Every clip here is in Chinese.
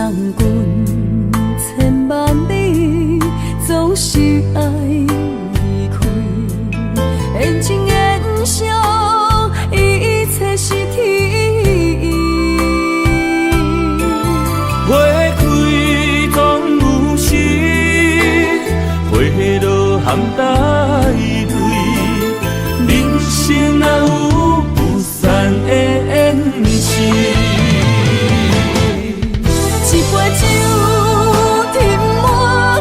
送君千万里，总是爱离开。缘尽缘消，一切是天意。花开总有时，花落含带泪。人生哪有不散的缘起？一杯酒，甜满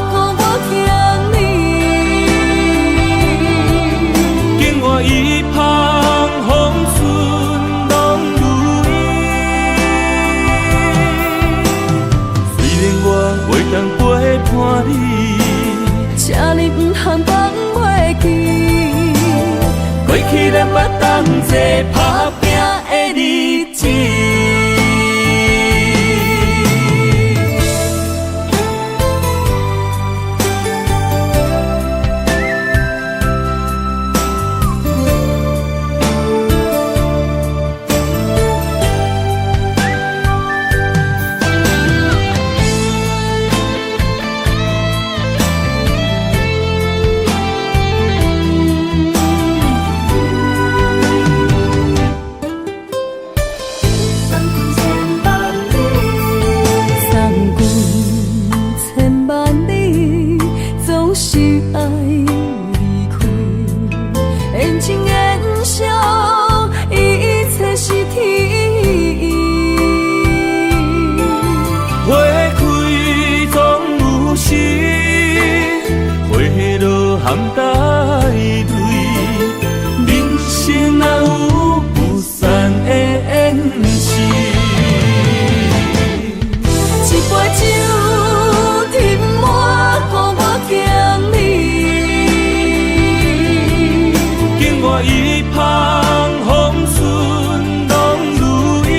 孤我欠你。境外一旁风顺拢如意。虽然我袂当陪伴你，这呢不通放袂记。过去咱捌同齐打拼的日子。含带泪，人生哪有不散的缘起？一杯酒，甜满孤我欠你。境外一旁风顺拢如意。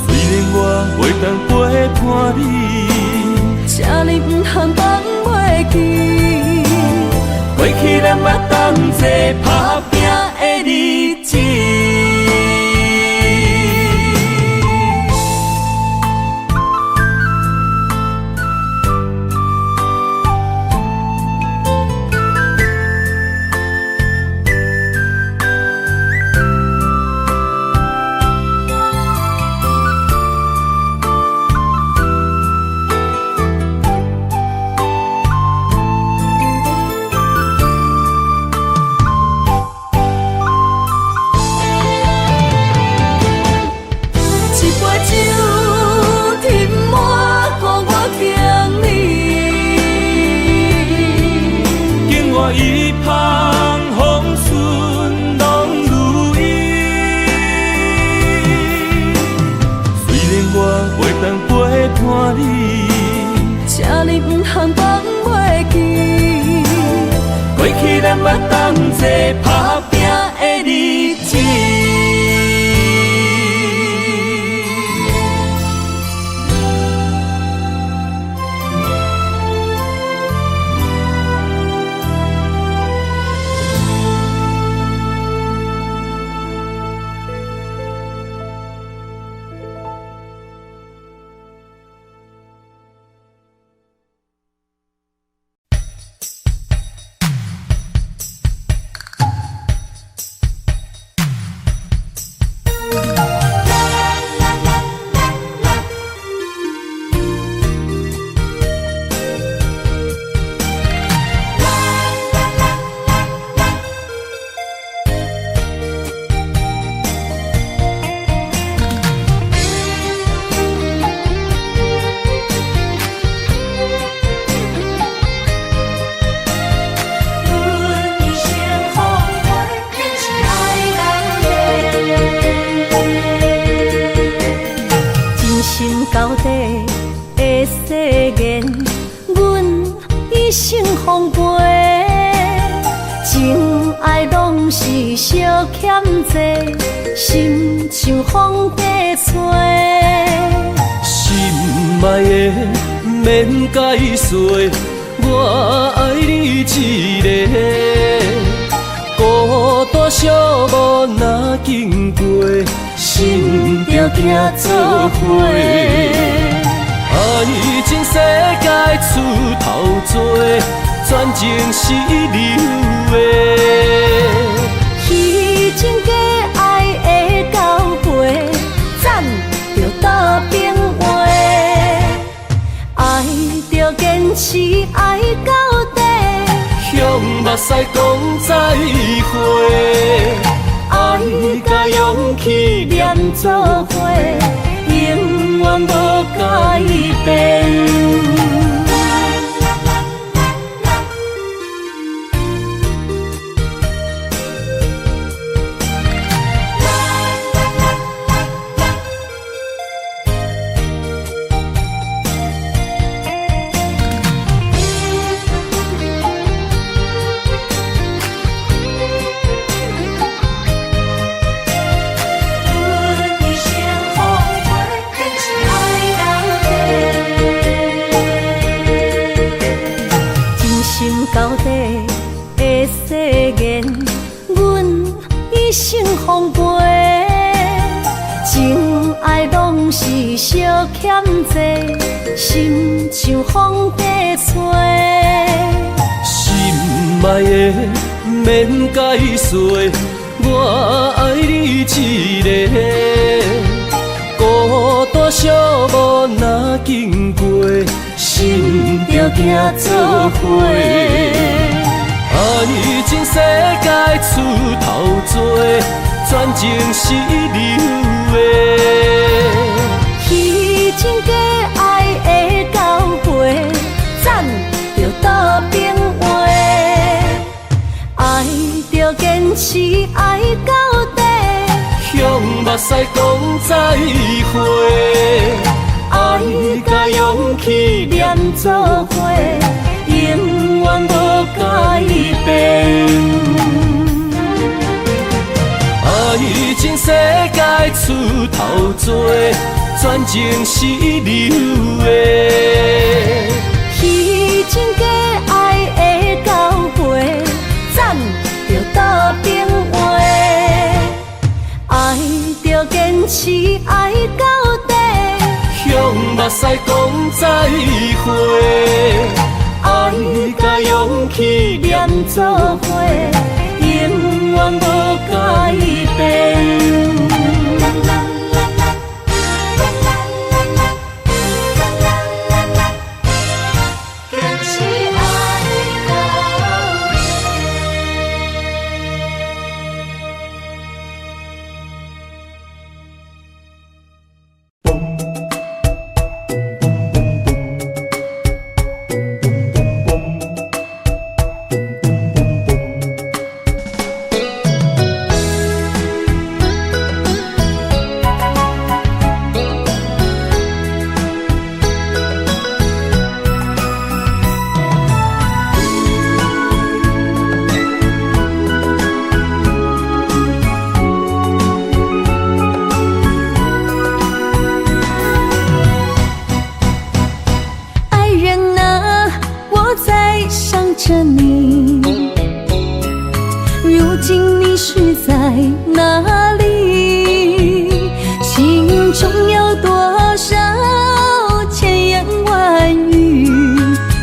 虽然我袂当陪伴你，这呢不通放袂记。过去咱捌同齐打拼的日子。一旁风顺拢如意，虽然我袂当陪伴你，这呢不通放袂记。过去咱捌同齐打拼的日子。到底的誓言，阮一生奉陪。情爱拢是小欠债，心像风在吹。心爱的免解释，我爱你一个。孤单寂寞若经过，心着行做伙。爱情世界出头多，全情是你有的。虚情假爱的交陪，赞着倒变话。爱着坚持，爱到底，向目屎讲再会。爱甲勇气连做伙，永远无改变。到底的誓言，阮一生奉陪。情爱拢是小欠债，心像风在吹。心爱的免解释，我爱你一个。孤单寂寞若经过，心着行做伙。爱情世界出头多，全情是你有的。虚情假爱的交陪，赞着倒变话。爱着坚持，爱到底，向目屎讲再会。爱甲勇气连做伙，永远无改变。爱情世界出头多，全情是你有的。虚情假爱的交陪，赞着倒变话。爱着坚持，爱到底，向目屎讲再会。爱甲勇气连做伙，永远无改变。着你，如今你是在哪里？心中有多少千言万语，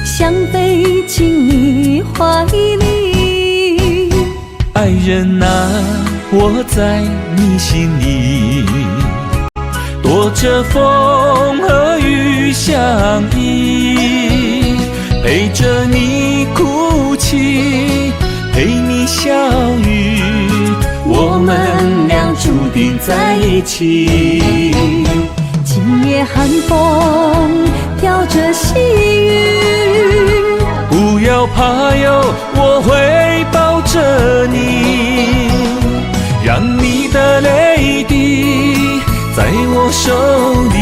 想飞进你怀里。爱人啊，我在你心里，躲着风和雨相依，陪着你哭泣，陪你笑语，我们俩注定在一起。今夜寒风飘着细雨，不要怕哟，我会抱着你，让你的泪滴在我手里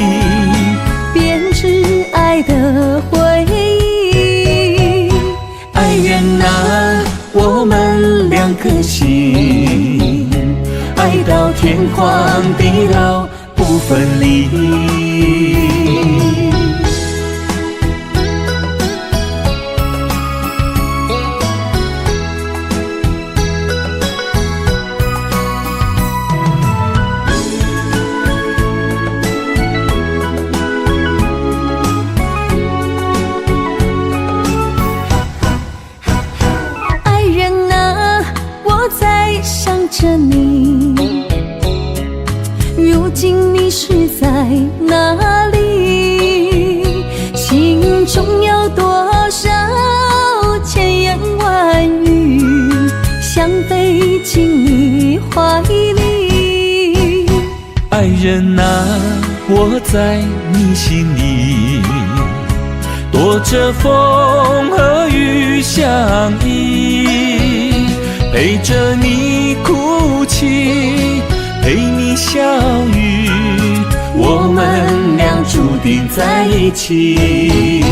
编织爱的回忆。爱人啊，我们两颗心，爱到天荒地老不分离。着你，如今你是在哪里？心中有多少千言万语，想飞进你怀里。爱人啊，我在你心里，躲着风和雨相依，陪着你哭泣，陪你笑语，我们俩注定在一起。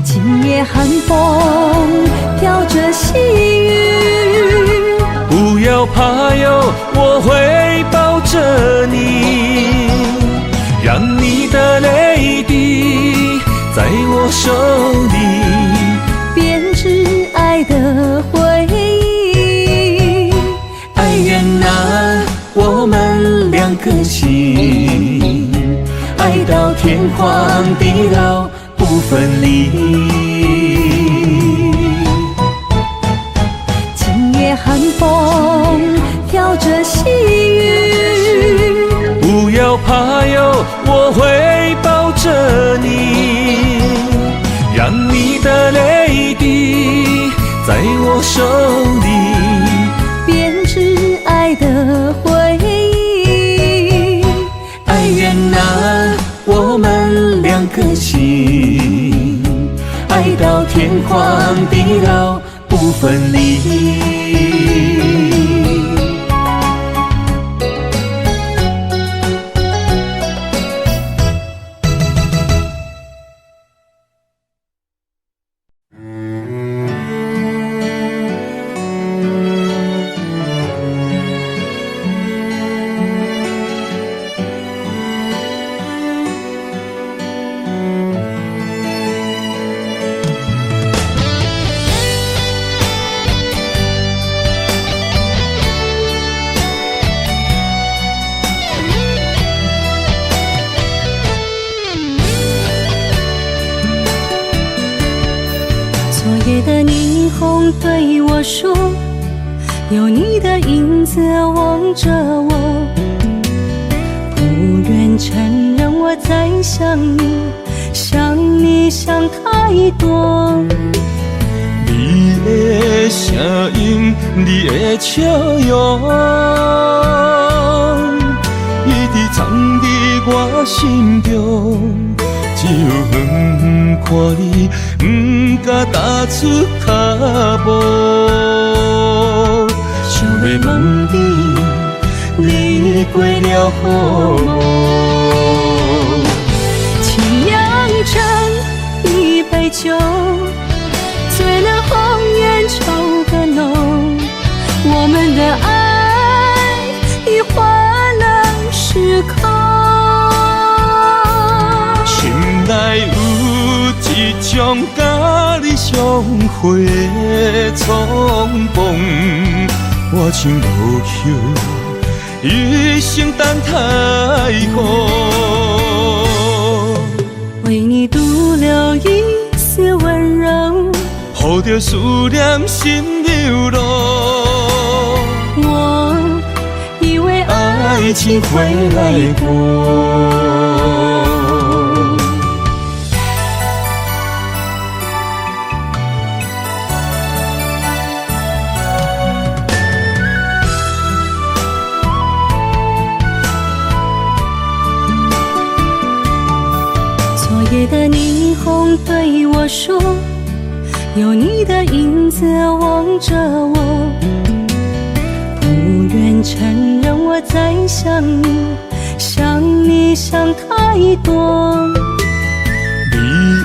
今夜寒风飘着细雨，不要怕哟，我会抱着你，让你的泪滴在我手里编织爱的回忆。爱人啊，我们两颗心，爱到天荒地老不分离。今夜寒风飘着细雨，不要怕哟，我会抱着你，让你的泪滴在我手里编织爱的回忆。爱人啊，我们两颗心，爱到天荒地老不分离。昨夜的霓虹对我说，有你的影子望着我，不愿承认我在想你，想你想太多。你的声音，你的笑容，一直藏在我心中。只有远看你，不敢踏出脚步。想要问你，你过了好无？沏酿成一杯酒，醉了红颜愁更浓。我们的爱已换了时空。心内有一种甲你相会的冲动，我像落叶，一生等待雨。为你独留一丝温柔，抱着思念心流露。我以为爱情会来过。昨夜的霓虹对我说，有你的影子望着我，不愿承认我在想你，想你想太多。你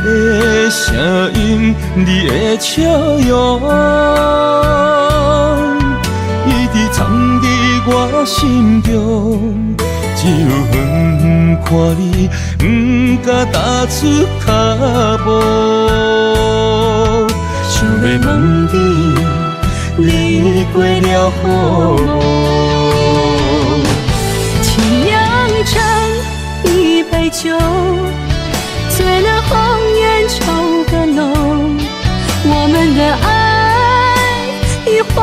的声音，你的笑容，一直藏在我心中。只有远看你，不敢踏出脚步。想要问你，你过了好无？沏酿成一杯酒，醉了红颜愁更浓。我们的爱已换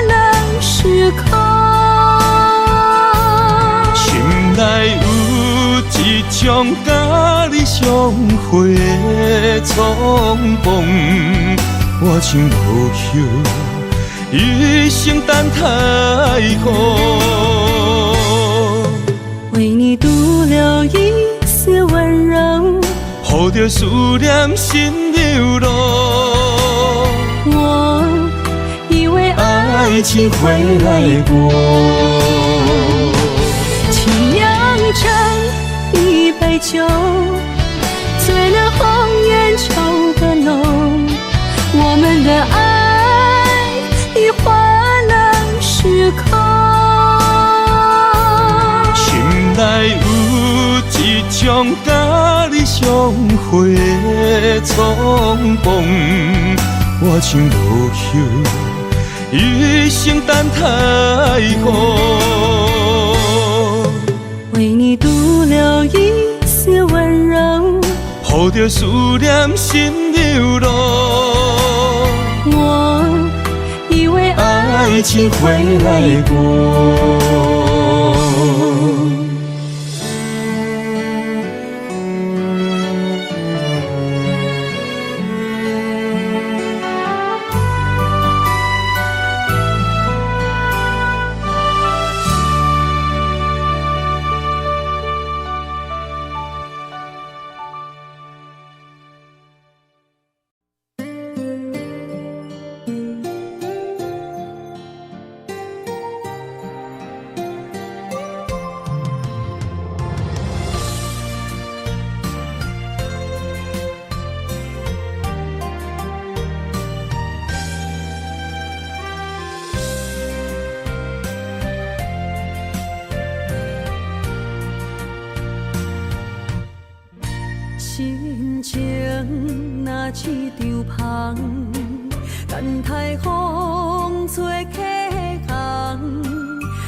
了时空。一种甲你相会的匆忙，我像落叶，一生等待雨。为你独留一丝温柔，抱着思念心流露。我以为爱情会来过，情酿成一杯酒，醉了红颜愁的浓。我们的爱已换了时空，心内有一种甲你相会的匆忙，我像落叶，一生等待雨。为你独留一丝温柔，抱着思念心流露。我以为爱情会来过。心情若一场风，等待风吹客行。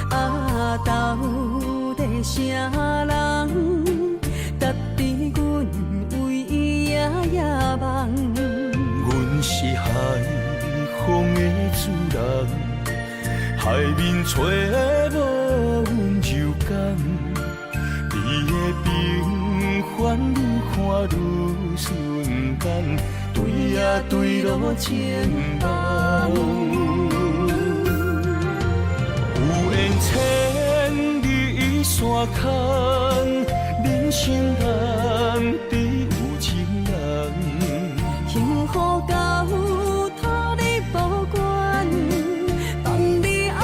啊，到底啥人值得阮为伊夜夜梦？阮是海风的主人，海面吹无阮柔感，你的平凡愈看愈顺眼，对呀对路前梦。有缘千里山空，人生难敌有情人。幸福到托你保管，放你爱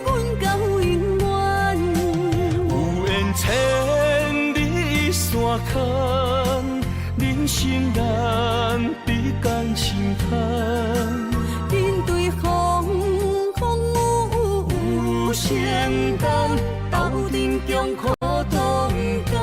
阮到永远。有缘千里山空，人生难敌共心窗。面对风有承担，斗阵中苦同甘。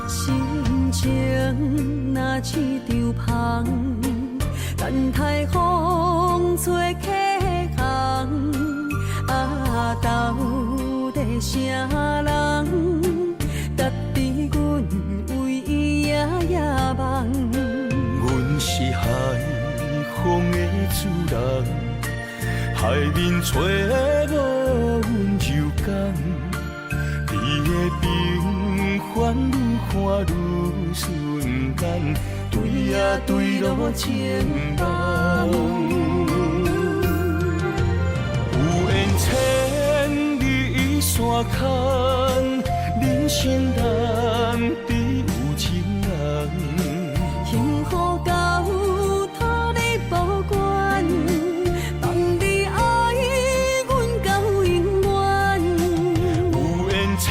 心情若一场风，等待风吹客行。啊，到底啥人值得阮为伊夜夜梦？阮是海风的主人，海面吹无阮柔感，你的平凡愈看愈顺眼，对呀对路前梦。有缘千里山空，人生难敌有情人。幸福到托你保管，放你爱阮到永远。有缘千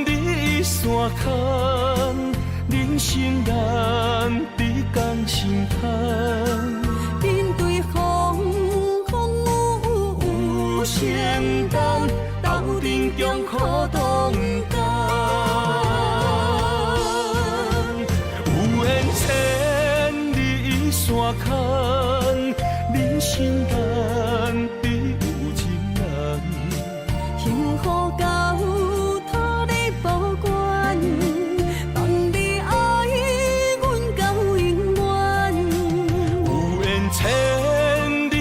里山空，人生难敌共心窗。面对风有承担，斗阵中苦同甘。有缘千里山空，人生淡比有情人。幸福到托你保管，放你爱阮到永远。有缘牵你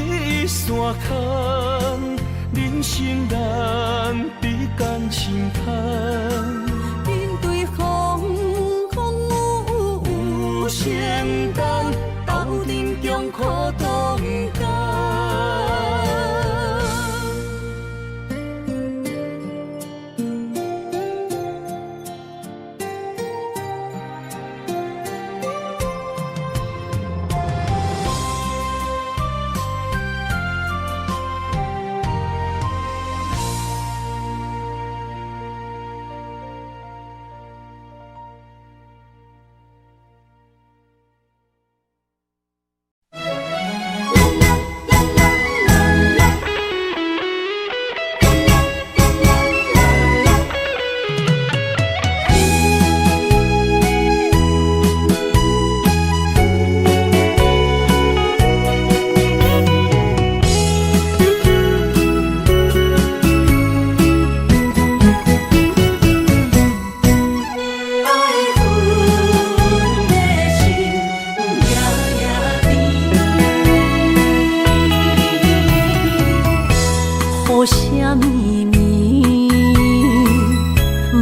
山牵，人生难比感情牵。面对风风雨雨承担，斗阵中苦同甘。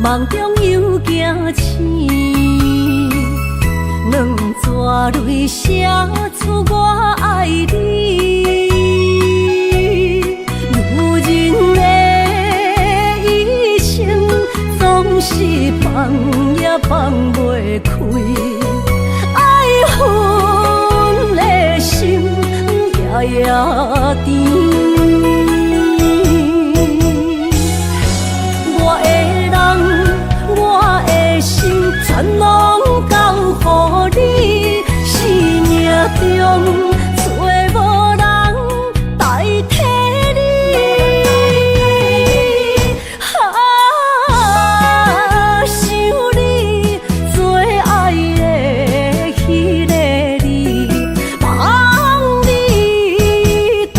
梦中又惊醒，两纸泪写出我爱你。女人的一生总是放也放袂开，爱恨的心夜夜甜。全拢交予你，生命中找无人代替你。想你最爱的迄个你，望你回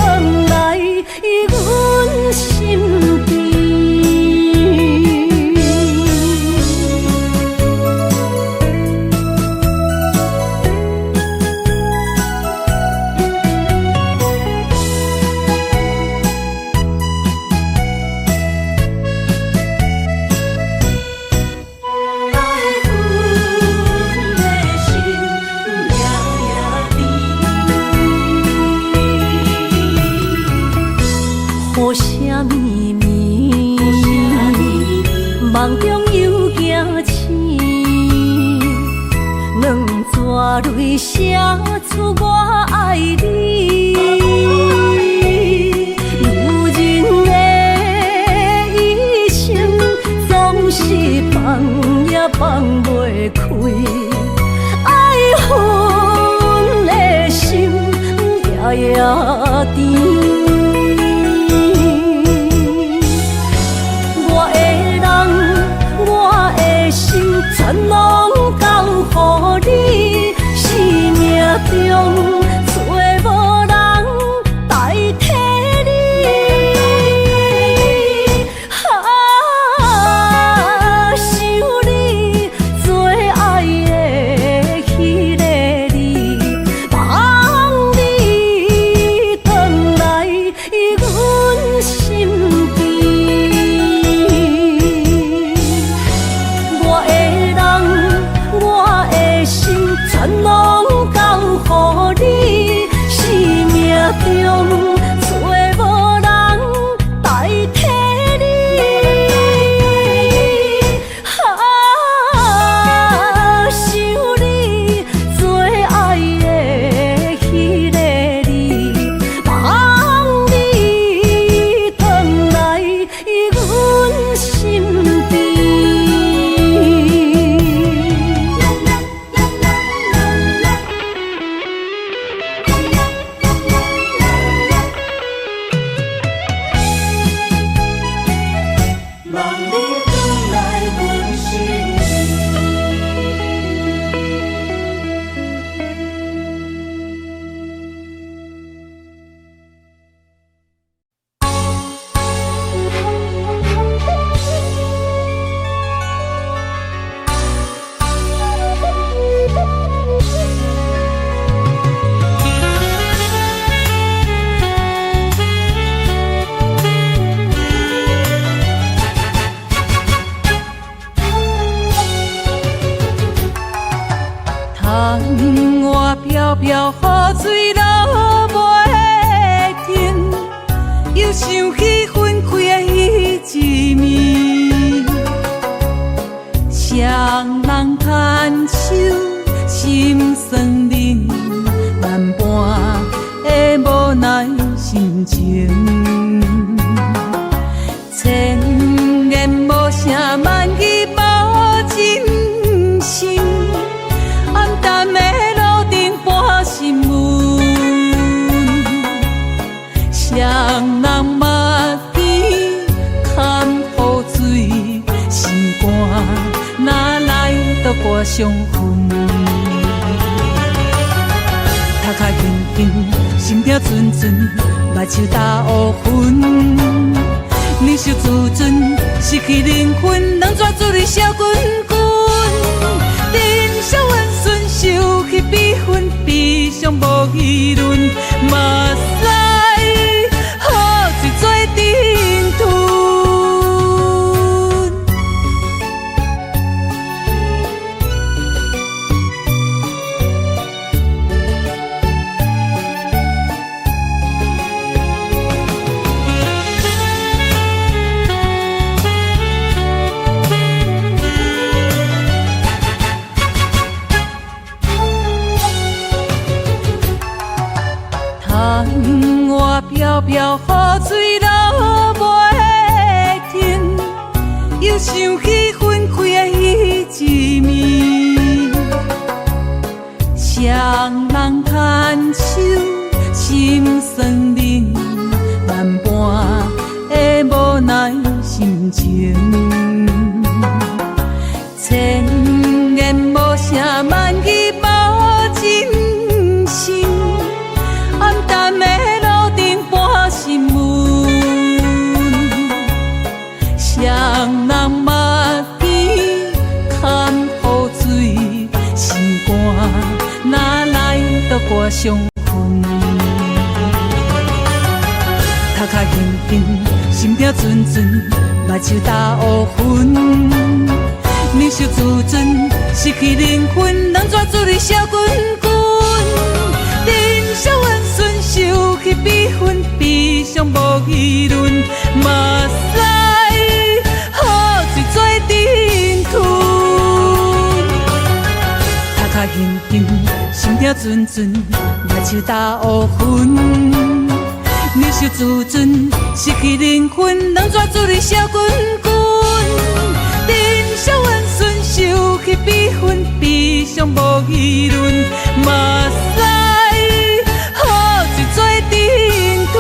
来阮身边。梦中又惊醒，两纸泪写出我爱你。女人的一生总是放也放袂开，爱恨的心夜夜甜。全拢交予你，生命中找无人代替你。想你最爱的迄个你，望你回来阮身边。全拢交予你。水落袂停，又想起分开的彼一暝，双人牵手心酸冷，难伴的无奈心情，千言无声，万语无真心，暗淡的路顶半新闻，双人目见看雨水，心肝哪来都挂伤痕。头壳轻轻，心跳阵阵，目睭打乌云。你伤自尊，失去灵魂，两纸注里烧滚滚。人生温顺，受去比分，悲伤无议论，嘛使雨水做阵吞。窗外飘飘雨水落袂停，又想起分开的彼一暝，双人牵手心酸冷，难伴的无奈心情，千言无声，万语无真心。暗淡的路顶半新闻，双人目见看雨水，心肝哪来都挂伤痕。头壳轻轻，心跳阵阵，目睭打乌云。你伤自尊，失去灵魂，两纸注里烧滚滚。人生温顺，受去比分，悲伤无议论，嘛使雨水做阵吞。头壳轻轻，心跳阵阵，目睭打乌云。你伤自尊，失去灵魂，两纸注里烧滚滚。人生温顺，受去比分，悲伤无议论，嘛使做阵吞。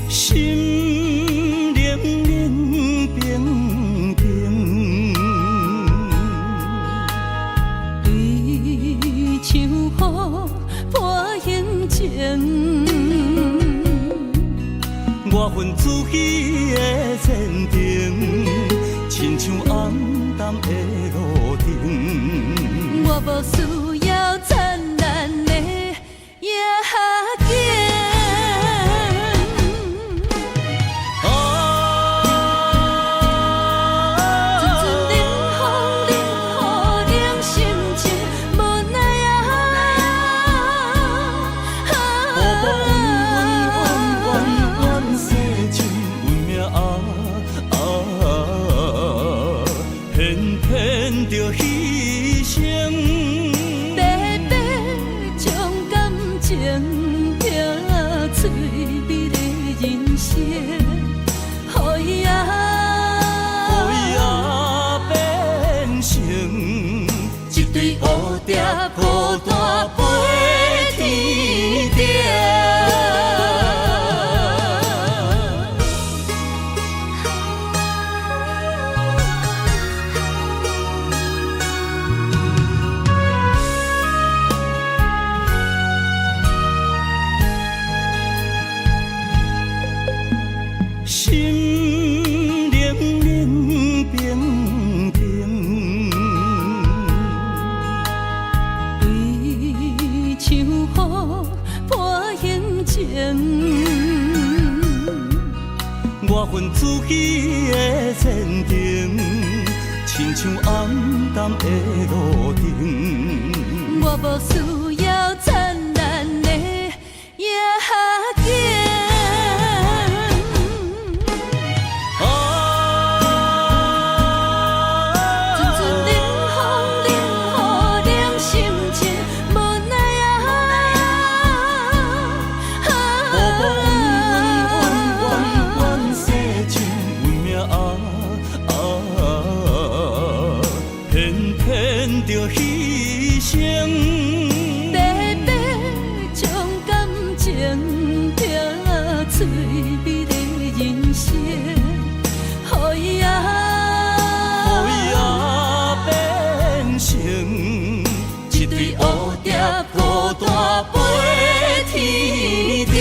心冷冷冰冰，对唱雨伴行情，我份自己的前程，亲像暗淡的路灯。我无需要灿烂的夜景。偏偏着牺牲。对乌蝶孤单飞天顶。心冷冷冰冰，对秋雨伴行情，我份自己的前程，亲像暗淡的路灯。我无需要灿烂的夜景。着牺牲，白白将感情拼翠美的人生，予伊变成一对乌蝶孤单飞天顶。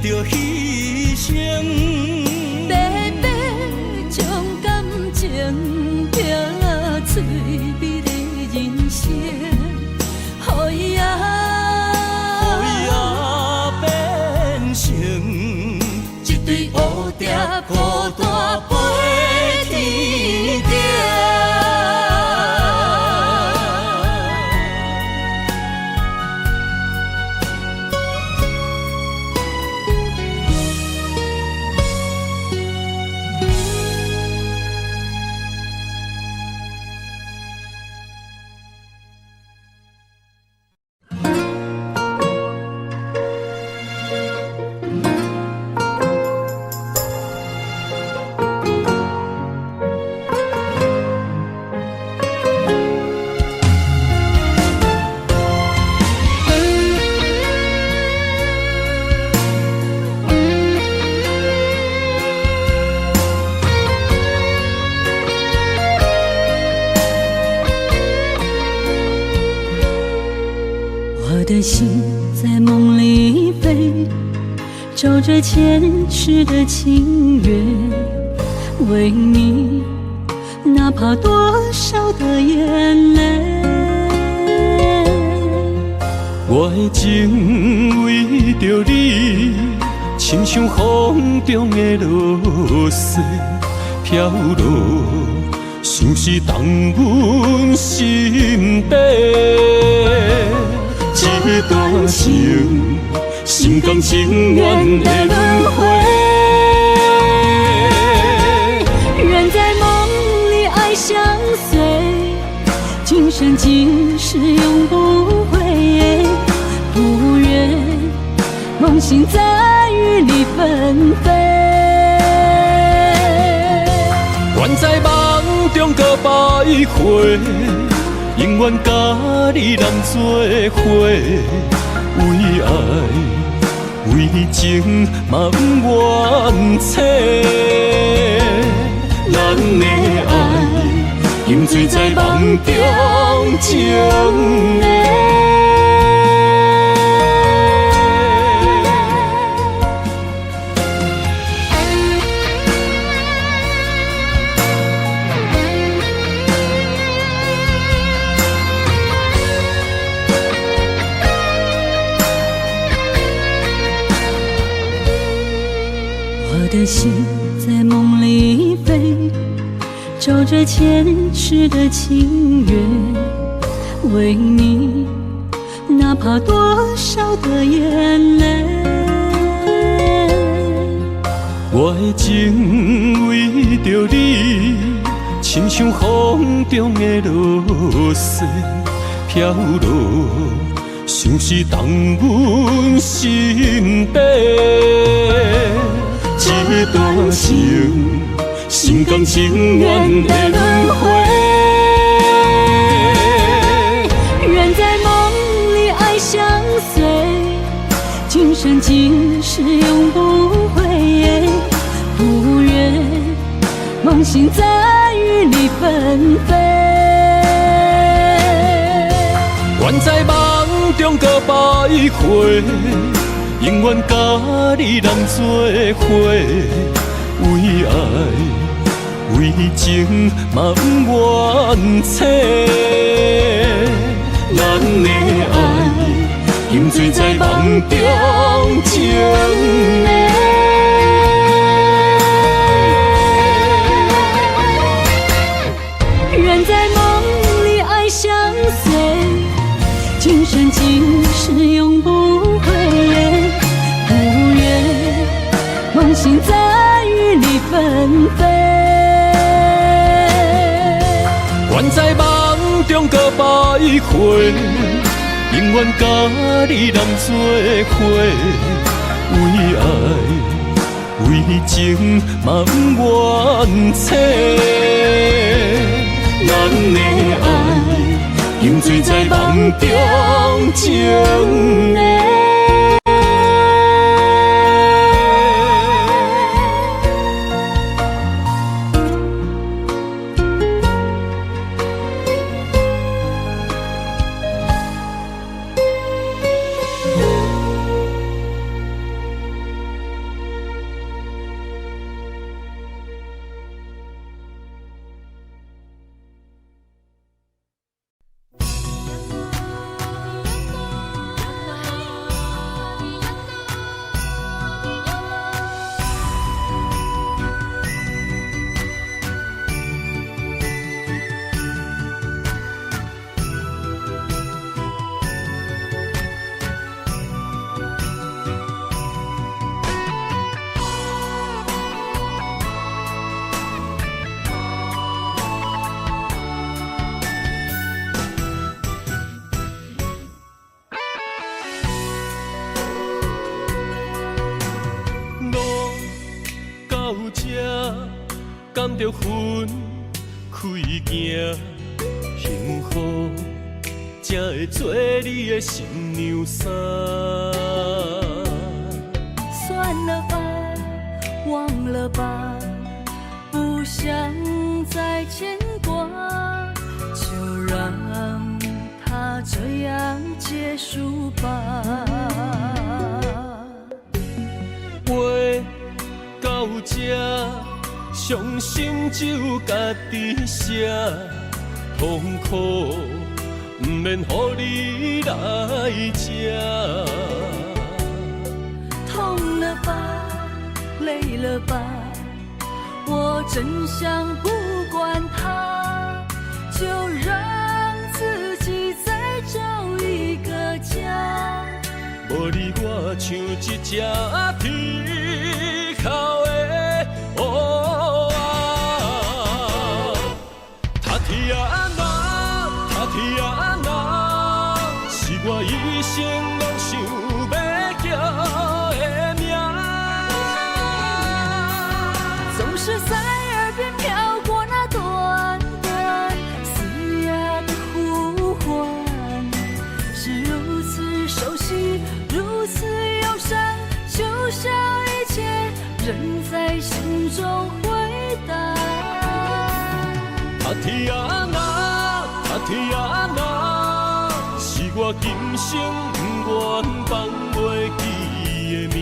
着牺牲，白白将感情拼翠美的人生，予伊变成一对乌蝶孤单飞天顶。我的心在梦里飞，照着前世的情缘，为你哪怕多少的眼泪。我的情为着你，亲像风中的落雪飘落，像是冻阮心底。一段情，心甘情愿的轮回。人在梦里爱相随，今生今世永不悔。不愿梦醒在雨里纷飞。愿在梦中搁徘徊。永远甲你人做伙，为爱为情嘛不怨切。咱的爱饮醉在梦中情的。我的心在梦里飞，照着前世的情缘，为你哪怕多少的眼泪。我的情为着你，亲像风中的落雪飘落，像是冻阮心底。这段情，心甘情愿的轮回。愿在梦里爱相随，今生今世永不悔。不愿梦醒在雨里纷飞。愿在梦中搁徘徊，永远甲你人做伙。为爱为情嘛不愿切，咱的爱今醉在梦中情的。愿在梦里爱相随，今生今世永不悔。不愿梦醒在雨里纷飞。愿在梦中搁徘徊，永远甲你人做伙。为爱为情嘛不愿切。咱的爱，今醉在梦中情的。甘着分开行，幸福才会做你的新娘衫。算了吧，忘了吧，不想再牵挂，就让它这样结束吧。话到这，伤心只有家己写，痛苦不免乎你来吃。痛了吧，累了吧，我真想不管它，就让自己再找一个家。无你我像一只啼哭的乌鸦，他啼啊那，他啼啊那，是我一生拢想要叫的名。总是在耳边飘过那短短嘶哑的呼唤，是如此熟悉，如此忧伤，就像一切仍在心中回荡。他啼啊那，他啼啊那，是我今生不愿放袂记的名。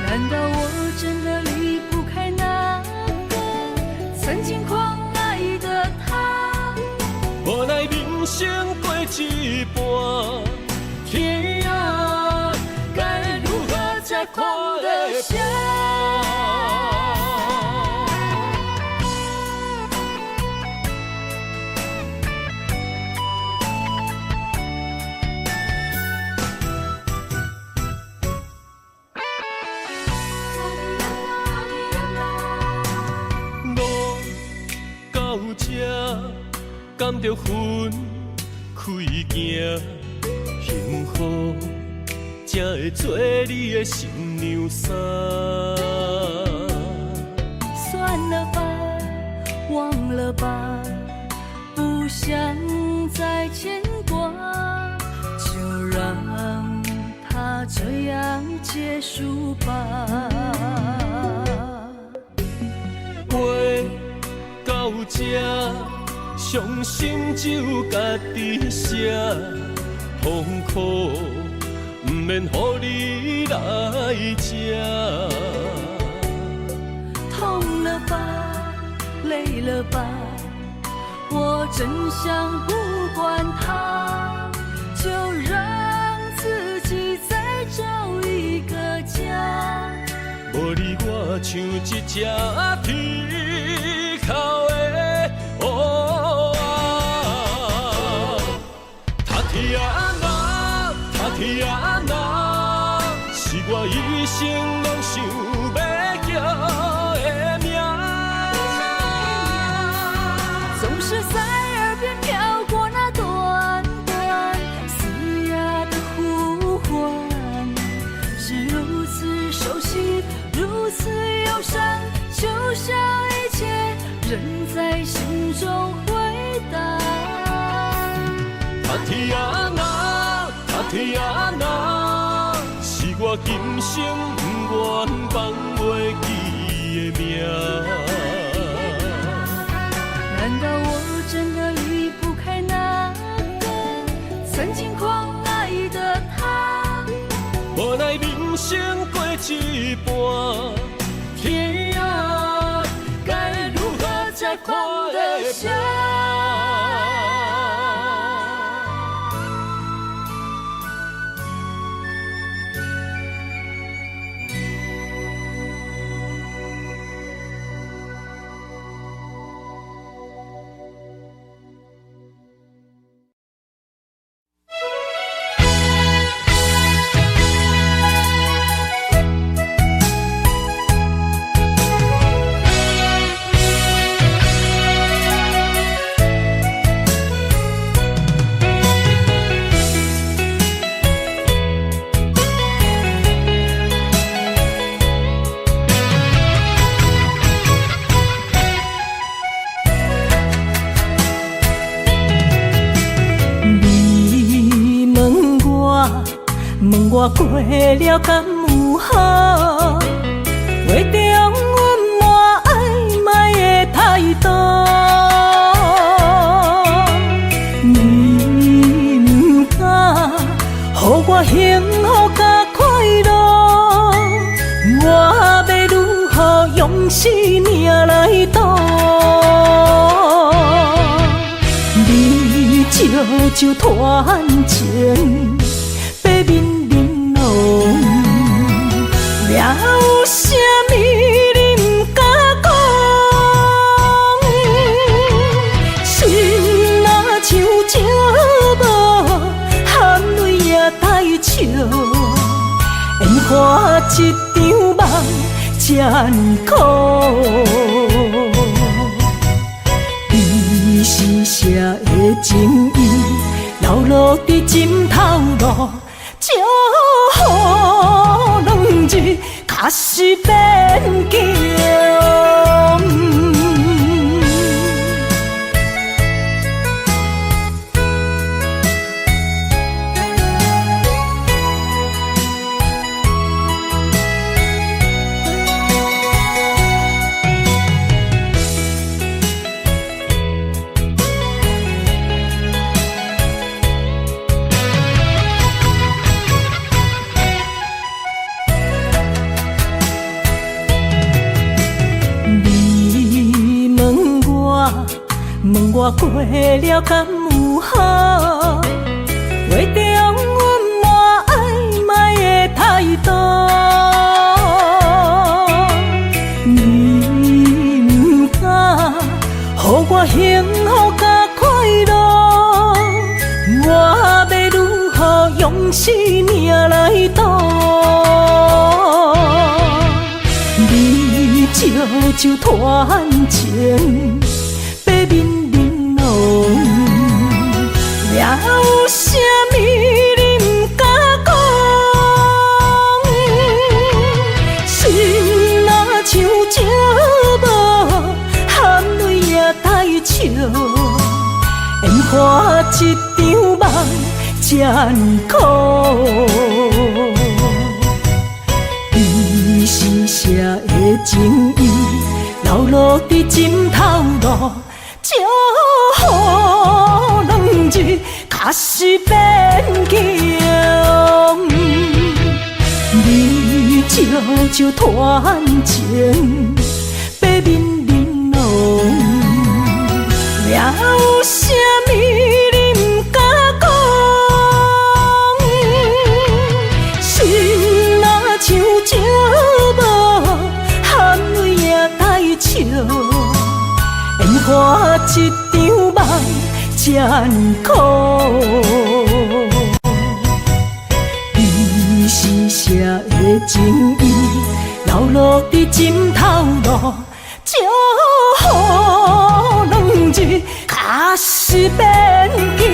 难道我真的离不开那个曾经狂爱的他？无奈人生过一半，天啊，该如何才看得下？甘着分开行，幸福才会做你的新娘衫。算了吧，忘了吧，不想再牵挂，就让它这样结束吧。话到这，伤心只有家己写，痛苦不免乎你来吃。痛了吧，累了吧，我真想不管它，就让自己再找一个家。无你我像一只啼哭的乌鸦，他天啊那，他天啊那，是我一生拢想要叫的名。总是在耳边飘过那短短嘶哑的呼唤，是如此熟悉，如此忧伤，就像一切仍在心中回荡。他天啊那，他天啊那，是我今生不愿放袂记的名。难道我真的离不开那个曾经狂爱的他？无奈人生过一半，天啊，该如何才看得下？问我过了敢有好？话中阮满暧昧的态度，你不敢予我幸福甲快乐，我要如何用生命来赌？你悄悄团情。面玲珑，了有啥物你不敢讲？心若像石磨，含泪也带笑，烟花一场梦这呢苦。伊是谁的情意，流落伫枕头路。祝福两日，确实变强。问我过了敢有好？话中阮满暧昧的态度，你不敢予我幸福甲快乐，我要如何用生命来赌？你悄悄团情。面玲珑，石无，含泪也带笑，烟花一场梦真苦。伊是谁的情意，流落伫心头路，只好两日确实变强。你悄悄传情，白面玲珑，了有啥物你不敢讲？心若像石无，含泪也带笑，烟花一场梦真苦。是谁的情意，流落伫心头路，只好两日确实变强。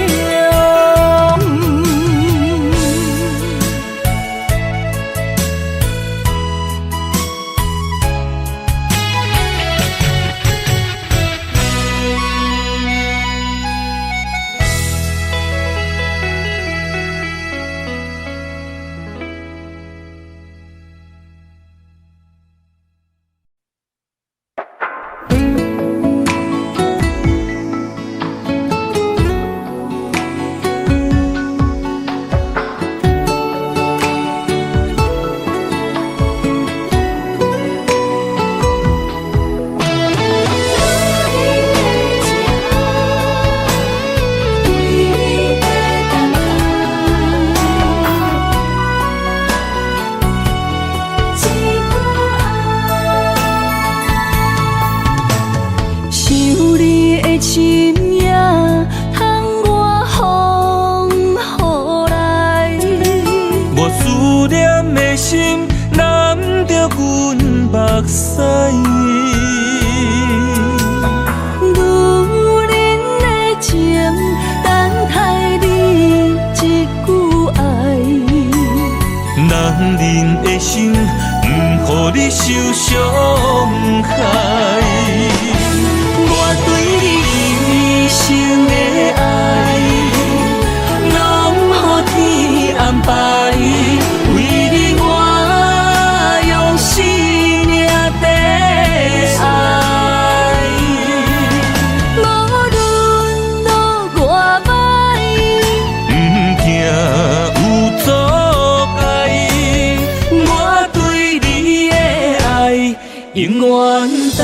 永远等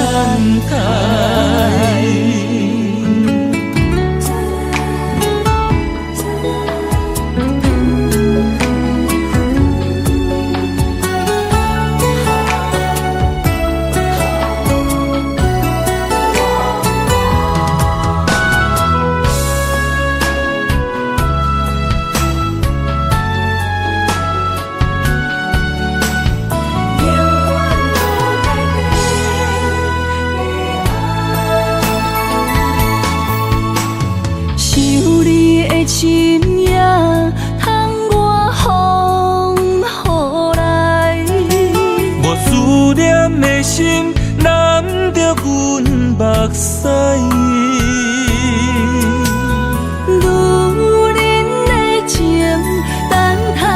待。心也通我风雨来，无思念的心难着阮目屎。女人的情等待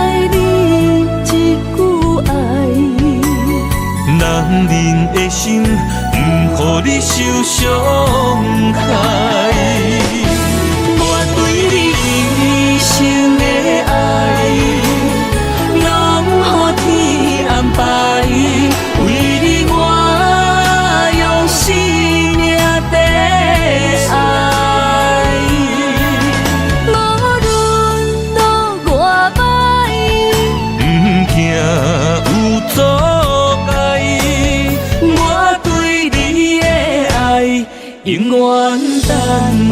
你一句爱，男人的心不予你受伤害。生的爱，拢予天安排。为你我用生命在爱。无论路偌歹，不惊有阻碍。我对你的爱永远等待。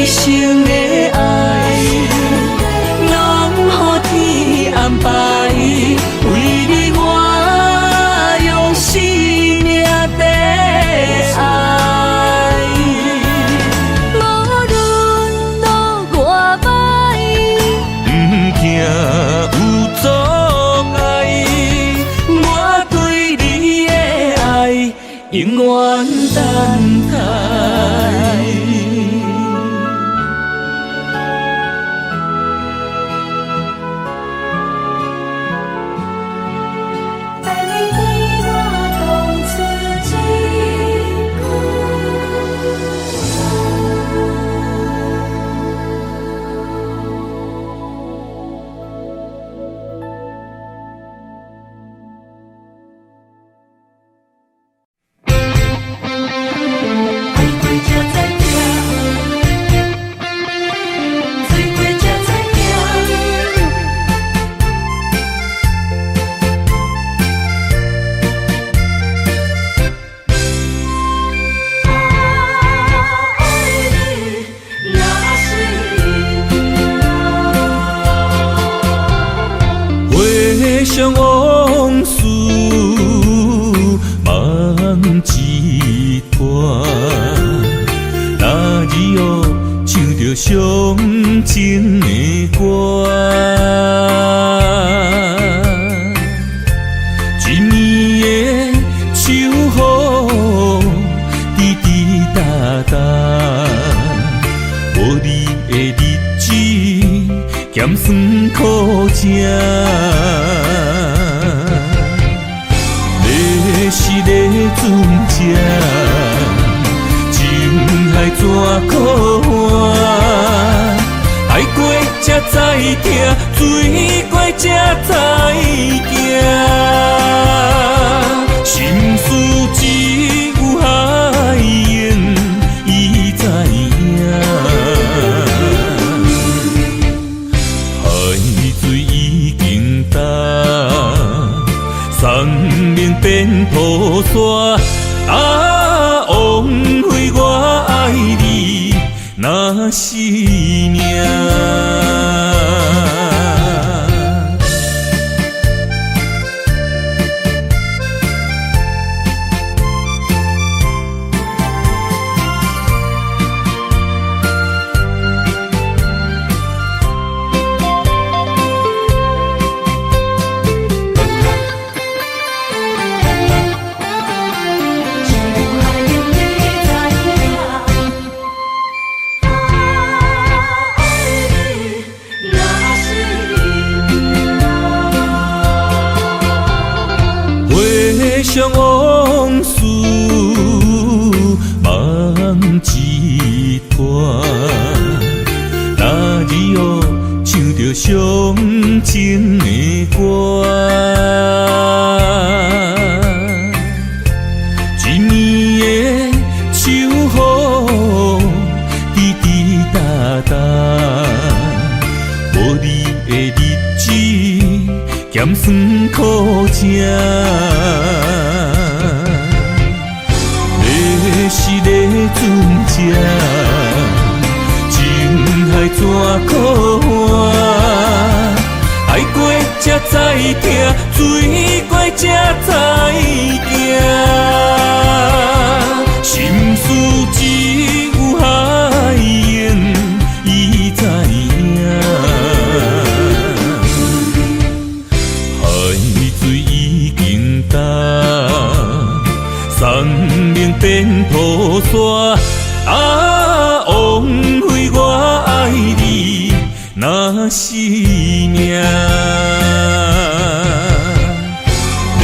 生的爱，拢予天安排。为你我用生命在爱。无论路偌歹，不惊有阻碍。远等待。回想往事，梦一段。那日哦，唱着伤情的歌，一年的秋雨滴滴答答，无你的日子咸酸苦涩。是个船只，情海怎可换？爱过才知疼，水过才知行。心事只有海燕伊知影，海水已经干。生命变雨伞，枉费我爱你那是命。回想往事，梦一段。那日哦，唱着伤情的歌，一年的秋雨滴滴答答，无你的日子咸酸苦涩。是个船只，情海怎可换？爱过才知疼，水过才知行。心事只有海燕伊知影，海水已经干。生命变雨伞，枉费我爱你那是命。你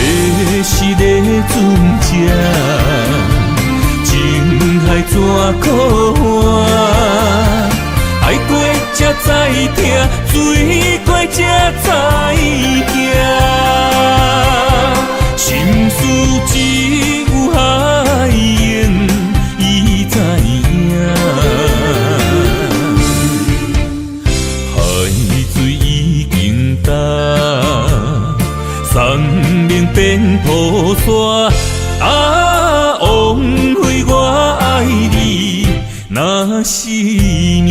是个船只，情海怎可换？爱过才知疼，水过才知行。心事只有海燕伊知影，海水已经干，生命变雨伞，枉费我爱你那是命。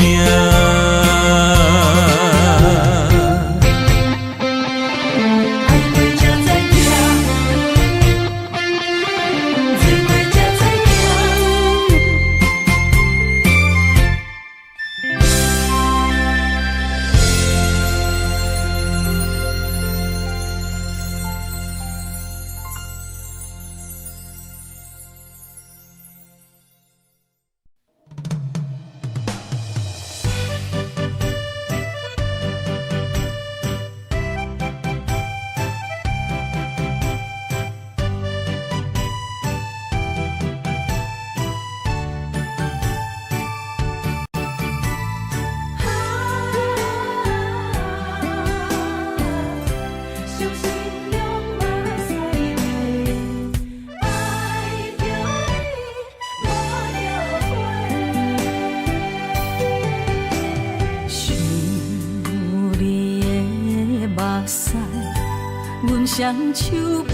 双手背，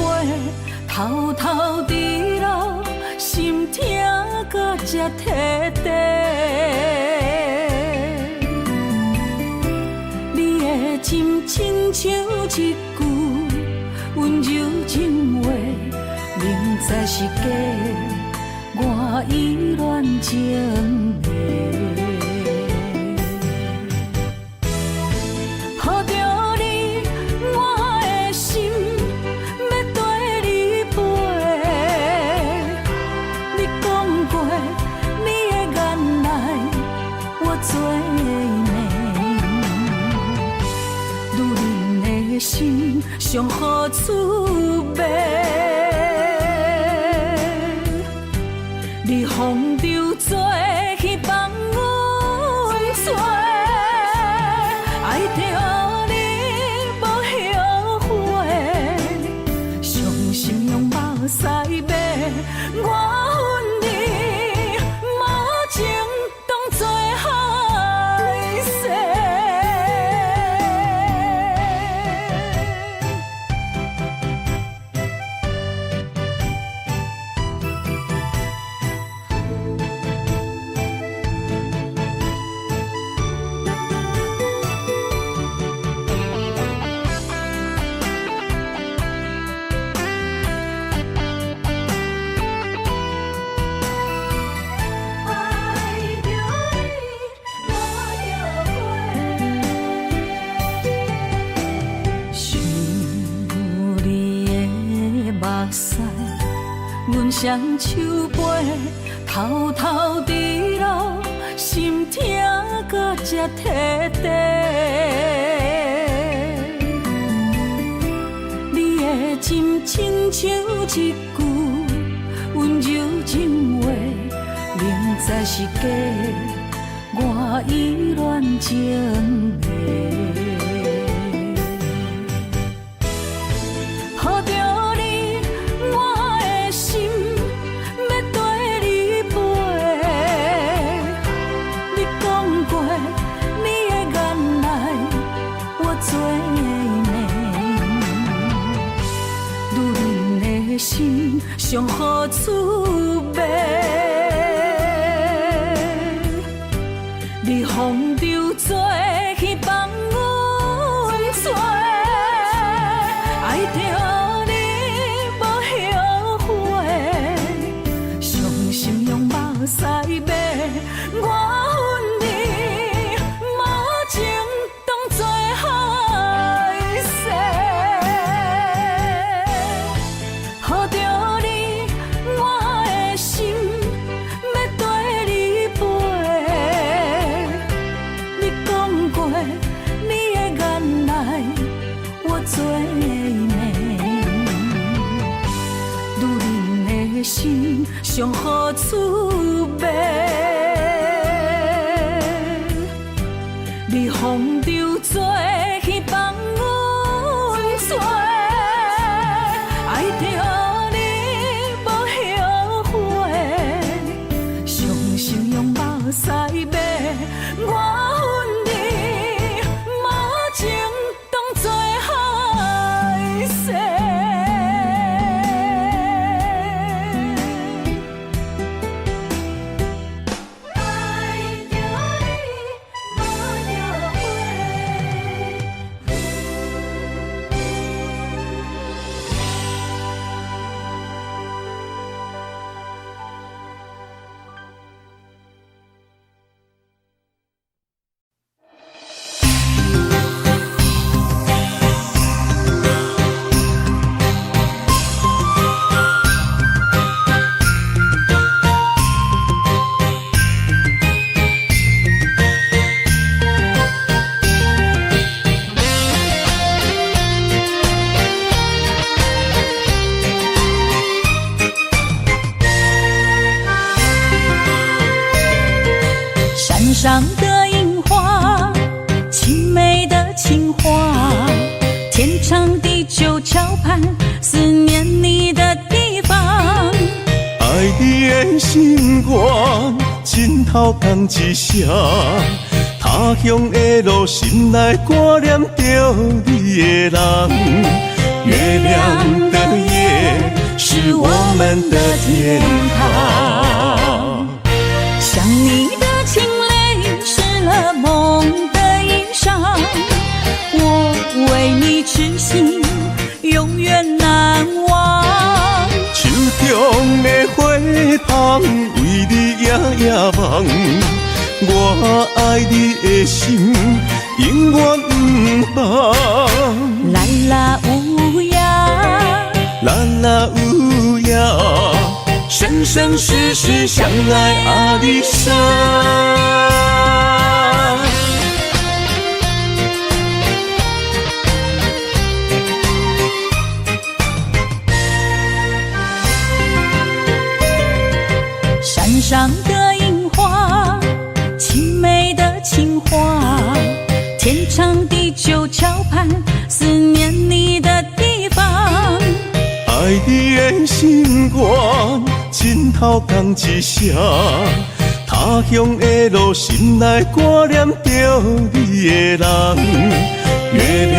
偷偷伫流，心痛到才摕地。你的真亲像一句温柔情话，明知是假，我依然情迷。心上好滋味，你风流做去放阮做，爱着你无后悔，伤心用目屎买，我恨你无情当作害世。阮双手背，偷偷伫流，心痛到才摕地。你的真亲像一句温柔情话，明知是假，我依然情迷。心上好滋味，你风流做去放阮做，爱着你无后悔，伤心用目屎买，我恨你无情当作害世。心上好滋味，你风流做去放阮做，爱着你无后悔，伤心用目屎买，我恨你无情当作害世。上的樱花，青梅的情话，天长长地久桥畔，思念你的地方。爱你的心愿，枕头讲一声。他乡的路，心内挂念着你的人。月亮的夜，是我们的天堂。想你的清泪，湿了梦的衣裳。我为你痴心，永远难忘。手中的花香，为你夜夜梦。我爱你的心，永远不放。啦啦乌鸦，啦啦乌鸦，生生世世相爱阿里山。山上的樱花，青梅的情话，天长地久桥畔，思念你的地方。爱你的心愿，枕头讲一声。他乡的路，心内挂念着你的人。月亮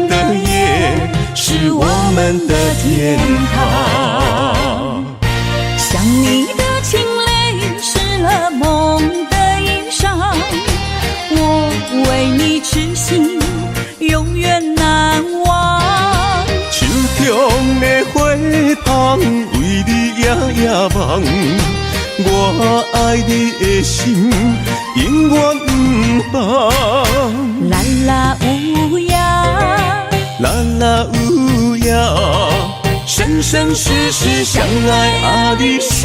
的夜，是我们的天堂。想你的清泪，湿了梦的衣裳。我为你痴心，永远难忘。手中的花香，为你夜夜梦。我爱你的心，永远不放。啦啦乌鸦，啦啦乌鸦，生生世世相爱阿里山。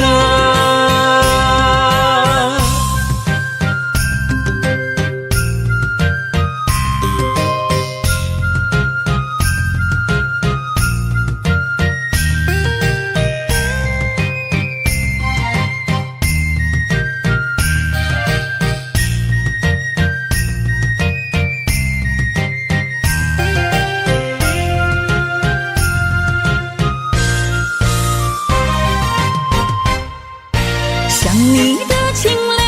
想你的清泪，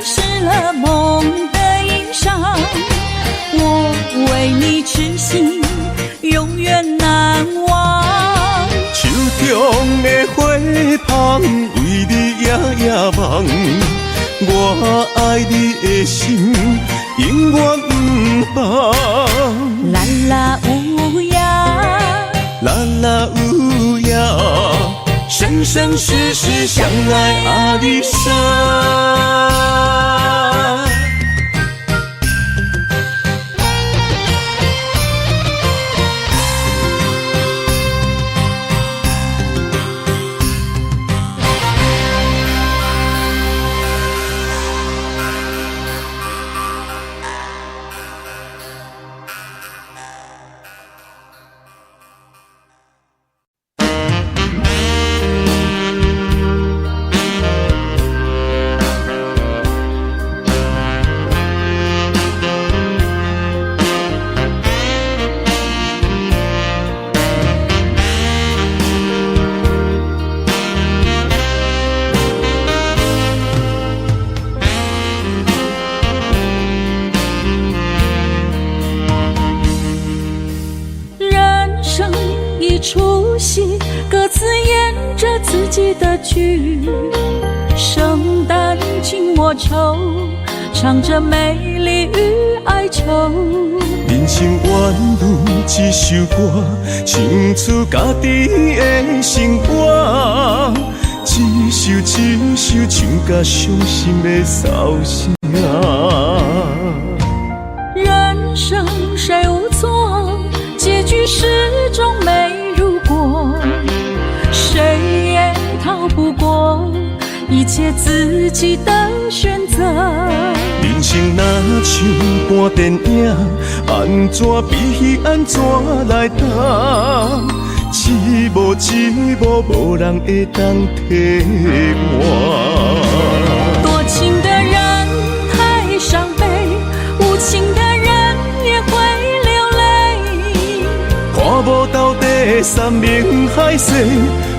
湿了梦的衣裳。我为你痴心，永远难忘。手中的花香，为你夜夜梦。我爱你的心，永远不放。啦啦乌鸦，啦啦乌鸦，生生世世相爱阿里山。出戏，各自演着自己的剧。生旦净末丑，唱着美丽与哀愁。人生原如一首歌，唱出家己的生活。一首一首唱甲伤心的骚声。人生谁无错，结局始终没如果，谁也逃不过一切自己的选择。人生若像半电影，安怎比戏安怎来担？一幕一幕无人会当替换。多情的人太伤悲，无情的人也会流泪。看无到底山明海誓，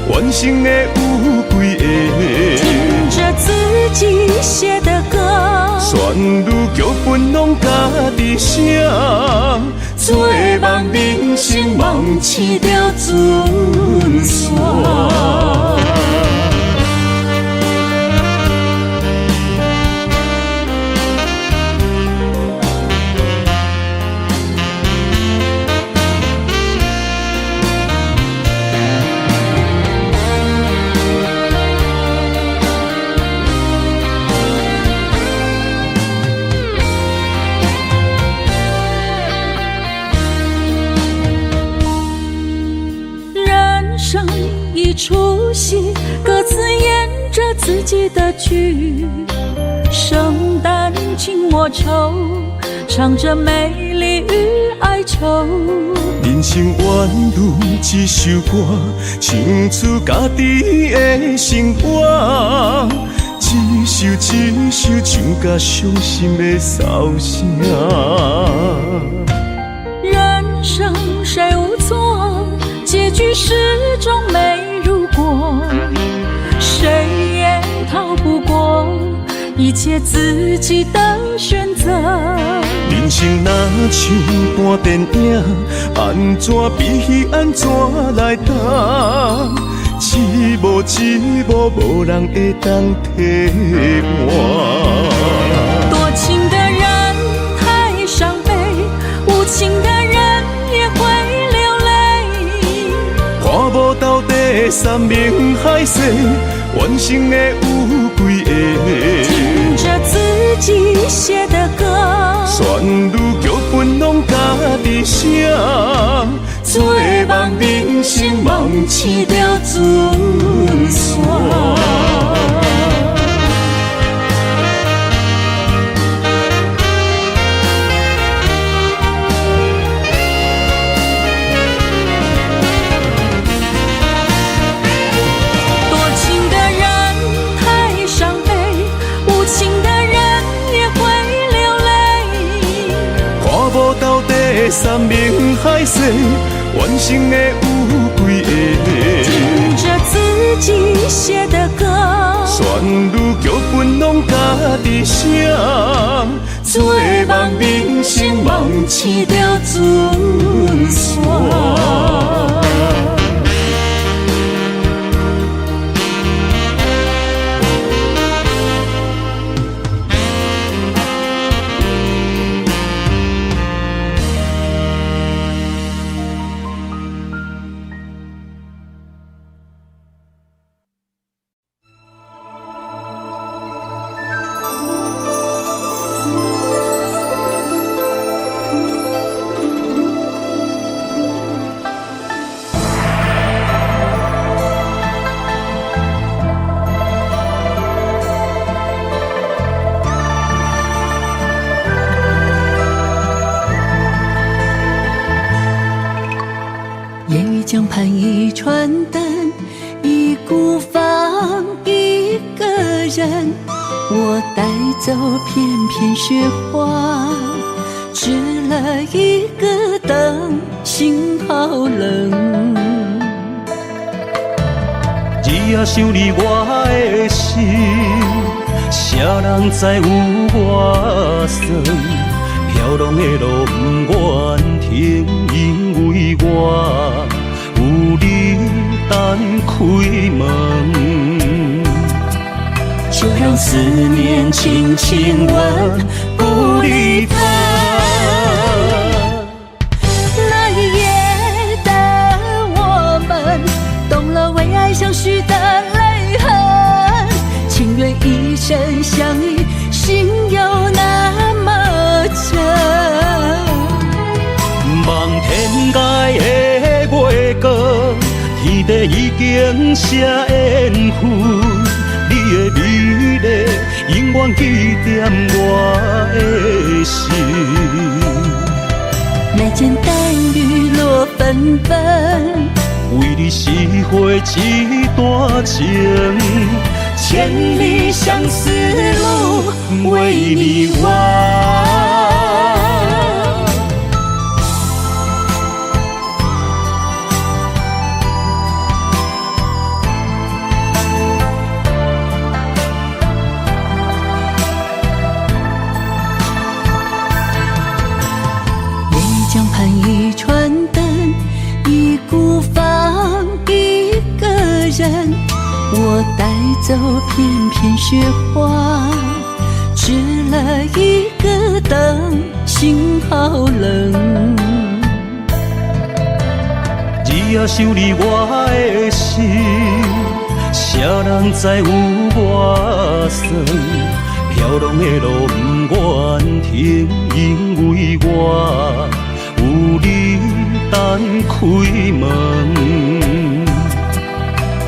完成的有几个？听着自己写的歌，旋律剧本拢家己写，做梦人生梦醒着准线。一出戏，各自演着自己的剧。生旦净末丑，唱着美丽与哀愁。人生原如一首歌，唱出家己的生活。一首一首唱甲伤心的骚声。人生谁无错？结局始终没如果，谁也逃不过一切自己的选择。人生若像半电影，安怎比戏安怎来打？一幕一幕无人会当替换。多情的人太伤悲，无情的人也会流泪。看无到底山明海誓，完成的有几个？听着自己写的歌，旋律剧本拢家己写，做梦人生梦醒着准线。山明海誓，完成的有几个？听着自己写的歌，旋律剧本拢家己写，做梦人生梦醒着准线。江畔一串灯，一孤芳一个人，我带走片片雪花，支了一个灯，心好冷。日夜想你我的心，谁人知有我酸？飘浪的路不愿停，因为我有你等开门，就让思念轻轻吻，不离分。那一夜的我们，懂了为爱相许的泪痕，情愿一生相依，心有那么真。望天涯的月光，天地已经写缘分，你的美丽永远记在我的心。那件淡雨落纷纷，为你拾回一段情，千里相思路为你弯。走片片雪花，支了一个灯，心好冷。你也想你我的心，谁人知有我酸？飘浪的路不愿停，因为我有你等开门。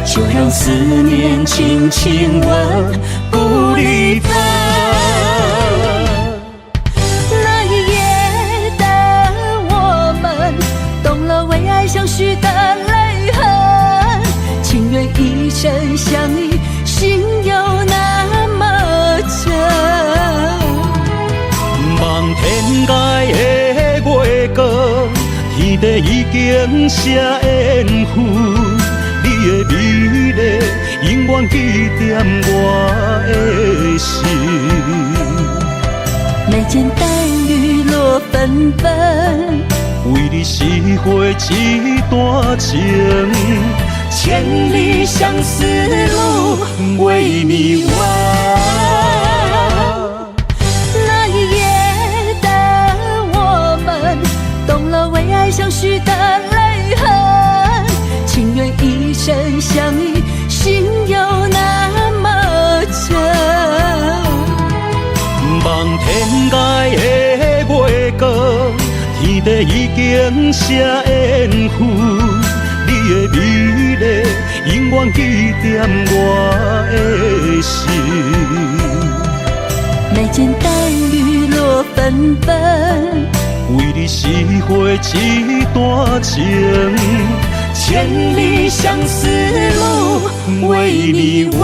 就让思念轻轻吻，不离分。那一夜的我们，懂了为爱相许的泪痕，情愿一生相依，心有那么真。望天涯的月光，天地已经写缘分。你的美丽，永远记在我的心。眉间淡雨落纷纷，为你拾回一段情，千里相思路，为你弯。那一夜的我们，懂了为爱相许的泪痕，情愿一生相依，心有那么真。望天涯的月光，天地已经写缘分。你的美丽，永远记在我的心。眉间淡雨落纷纷，为你拾回一段情，千里相思路，为你弯。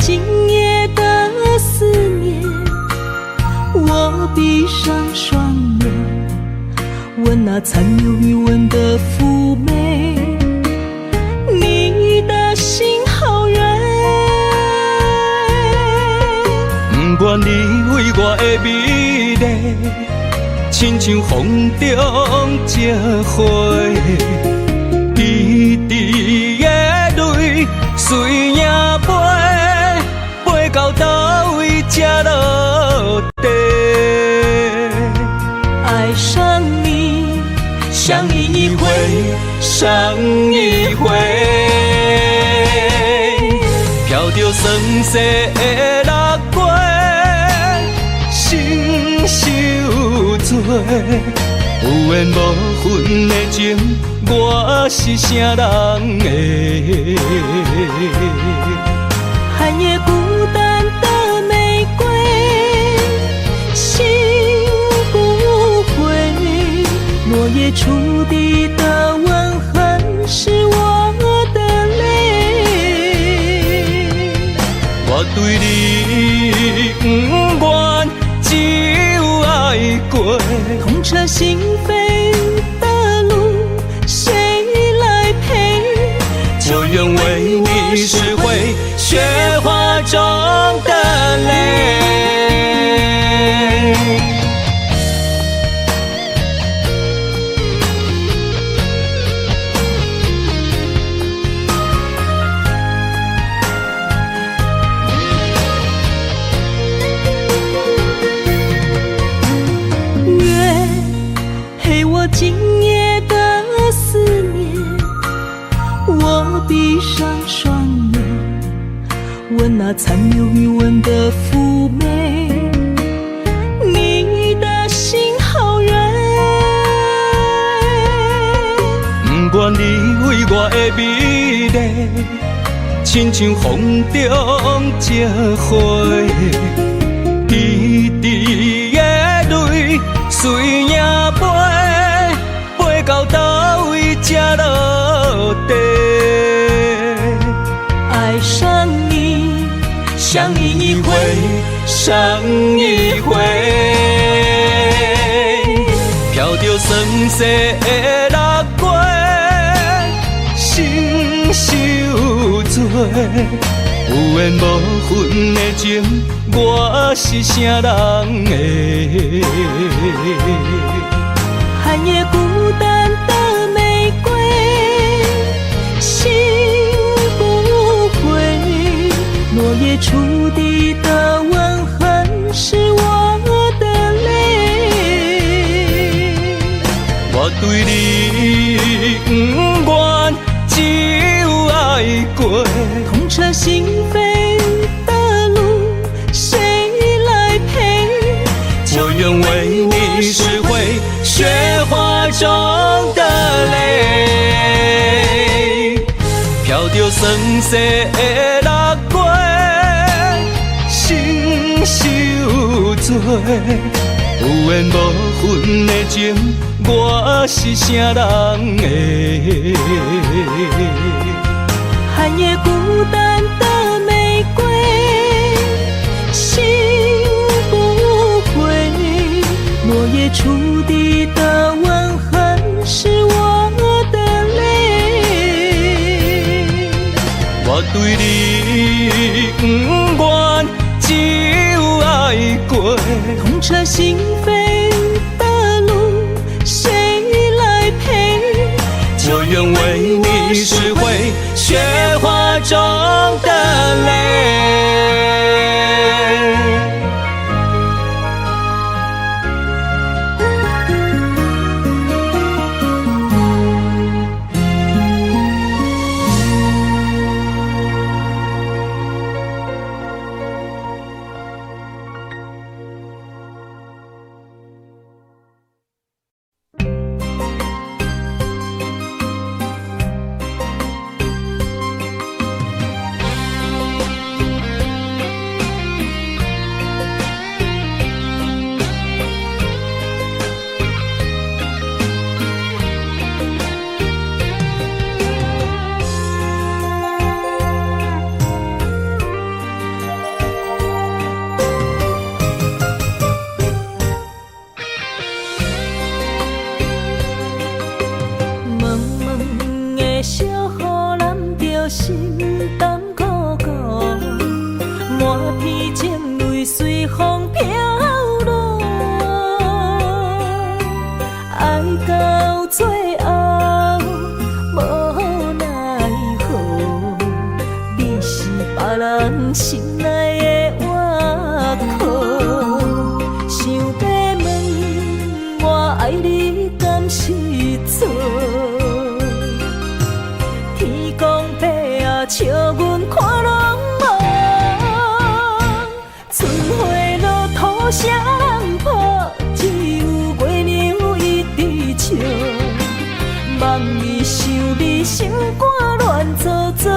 今夜的思念，我闭上双眼，闻那残留余温的妩媚，你的心好远。不愿你为我的美丽，亲像风中一花，滴滴的泪随影飞。到倒位才落地？爱上你，相依一回，伤一回。飘着酸涩的落月，心受罪。有缘无分的情，我是啥人的？寒夜孤单的玫瑰，醒不回。落叶触地的吻痕，是我的泪。我对你不愿只有爱过，痛彻心扉的路，谁来陪？就愿为你拾回雪花中的泪。月陪我今夜的思念，我闭上双眼，吻那残留余温的妩媚，你的心好远。不愿你为我的美丽，亲像风中一花，滴滴的泪随影飞，飞到倒位才落地。爱上你，相依一回，伤一回，飘着酸涩的落月，心受罪。有缘无分的情，我是啥人的？寒夜孤单的玫瑰，心不悔。落叶触地的吻痕是我的泪。我对你不愿只有爱过，痛彻心扉的路，谁来陪？我愿为你拾回雪花中的泪，飘着酸涩的落月，心受罪。有缘无分的情，我是啥人的？寒夜孤单的玫瑰，心不悔。落叶触地的吻痕是我的泪。我对你不愿只有爱过，痛彻心扉的路，谁来陪？我愿为你拾回雪花中的泪。心内的挖苦，想要问我爱你敢是错？天公伯啊，笑阮看落寞，春花落土谁人抱？只有月娘一直笑，望伊想你心肝乱糟糟。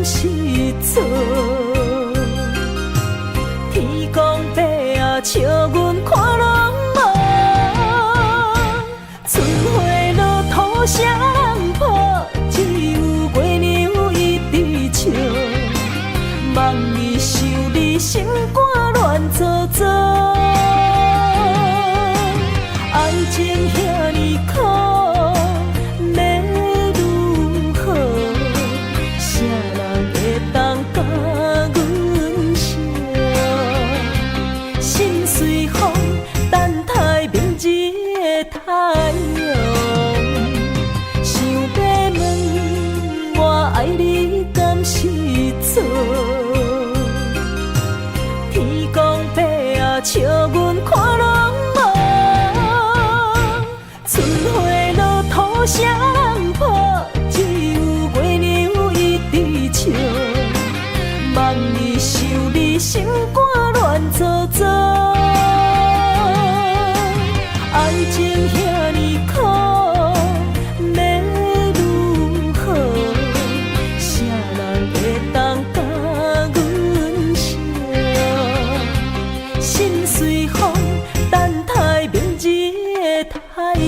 时阵，天公伯啊，笑阮看浪漫，春花落土相破，只有月娘一直笑，望伊想你心肝乱糟糟，爱情遐尼苦。太阳，想要问我爱你敢是错？天公伯啊，笑阮看浪漫，春花落土相破，只有月娘一直笑，望伊想你心肝乱糟糟。爱情遐尼苦，要如何？啥人会当甲阮惜？心随风，等待明日的太阳。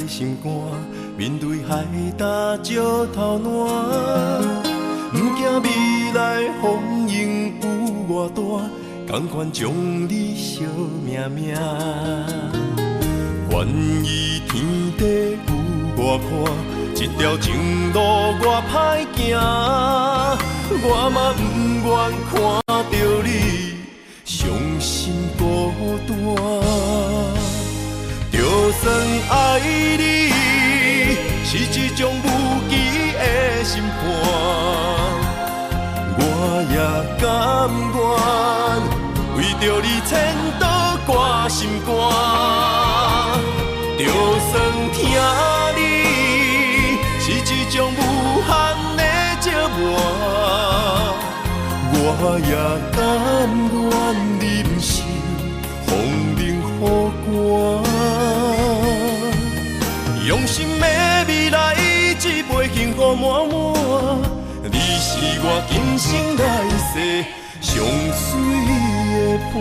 心肝，面对海大石头烂，不惊未来风雨有偌大，甘愿将你惜命命。愿意天地有我看，这条情路我歹行，我嘛不愿看到你伤心孤单。就算爱你是一种无期的审判，我也甘愿为着你牵倒挂心肝。就算听你是一种无限的折磨，我也甘愿忍受风冷雨寒。用心的未来，一杯幸福满满。你是我今生来世上水的伴。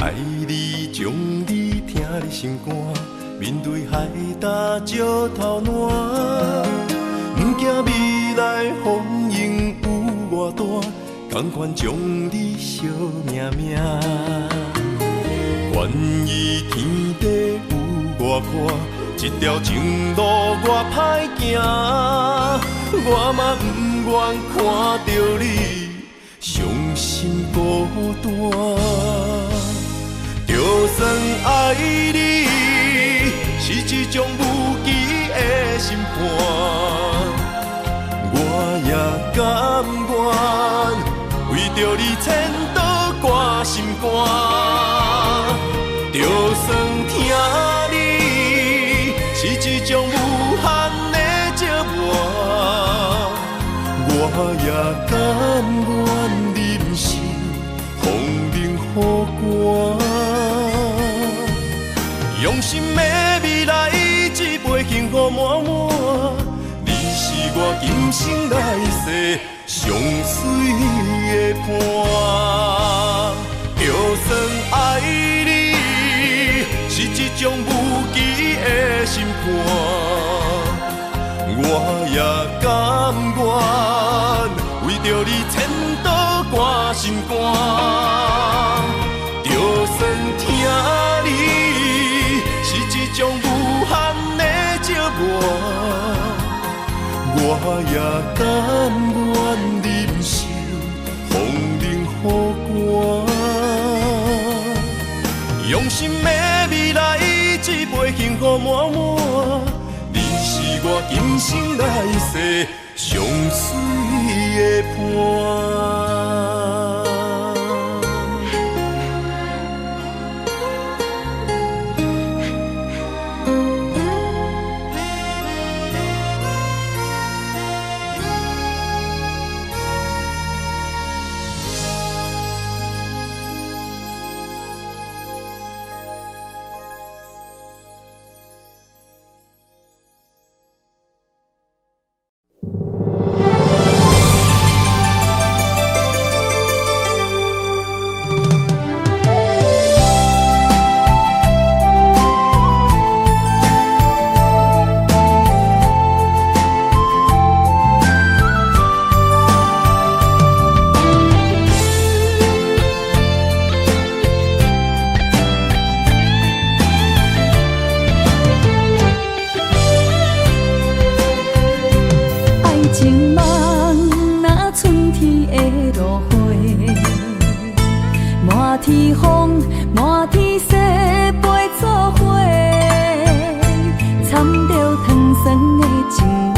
爱你，将你疼你心肝，面对海大石头烂，不惊未来风雨有偌大，甘愿将你惜命命。愿意天地有我看，这条情路我歹行，我嘛不愿看到你伤心孤单。就算爱你是一种无期的审判，我也甘愿为着你牵倒挂心肝。就算听你是一种无限的折磨，我也甘愿忍受风冷雨寒。用心的未来，一杯幸福满满，你是我今生来世上水的伴。就算爱你是一种无期的心肝，我也甘愿为着你千刀挂心肝。就算听你是一种无限的折磨，我也甘愿忍受风冷雨寒。用心的未来，一杯幸福满满，你是我今生来世上水的伴。情梦若春天的落花，满天风，满天雪，陪作伙，掺着糖酸的情话，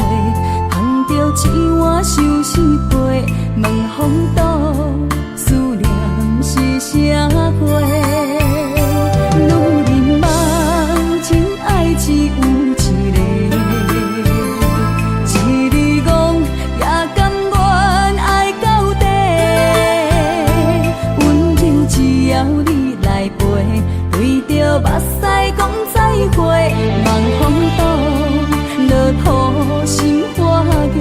捧着一碗相思杯，问风度思念是啥货？女人梦情爱只有一个。目屎讲再会，望风度落土心花芽。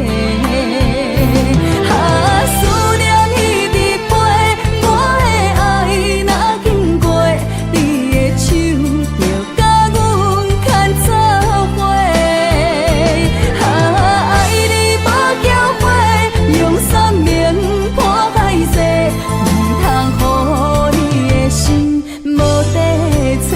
思念彼直飞，我的爱若经过，你的手就甲阮牵做伙。爱你无缴费，用生命破海誓，唔通予你的心无地找。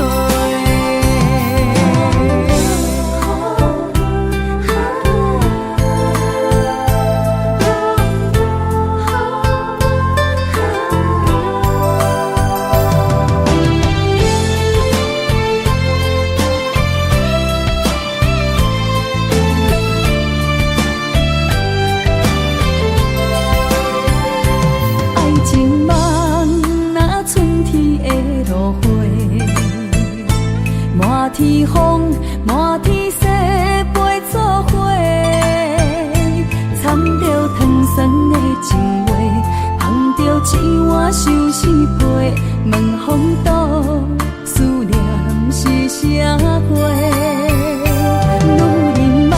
满天风，满天雪，陪作伙，掺着糖酸的情话，捧着一碗相思杯，问风度思念是啥货？女人梦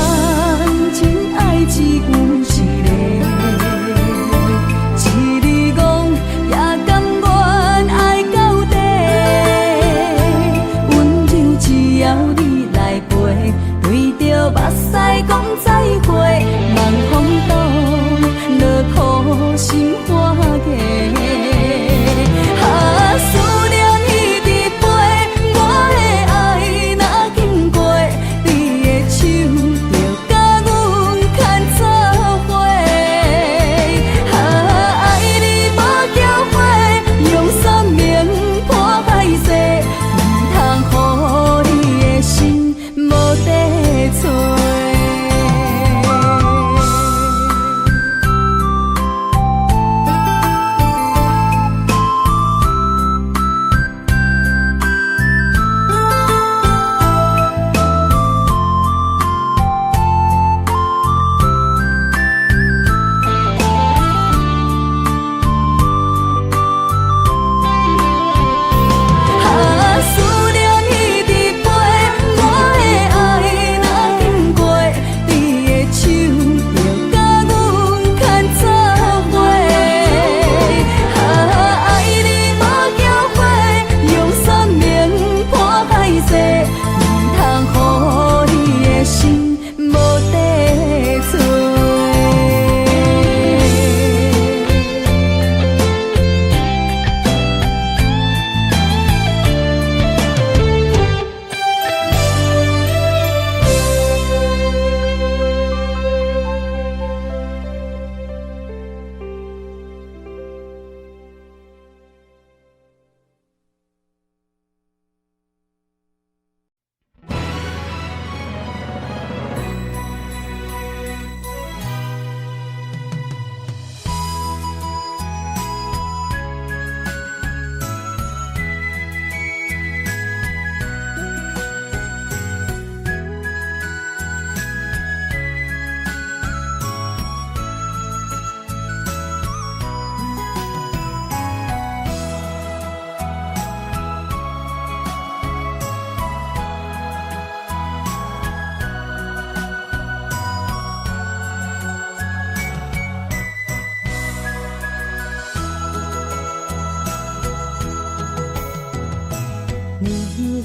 情爱只有一个，一字讲也甘愿爱到底。只要你来陪，对着目屎讲再会，望风度落土心花芽。思念彼直飞，我的爱若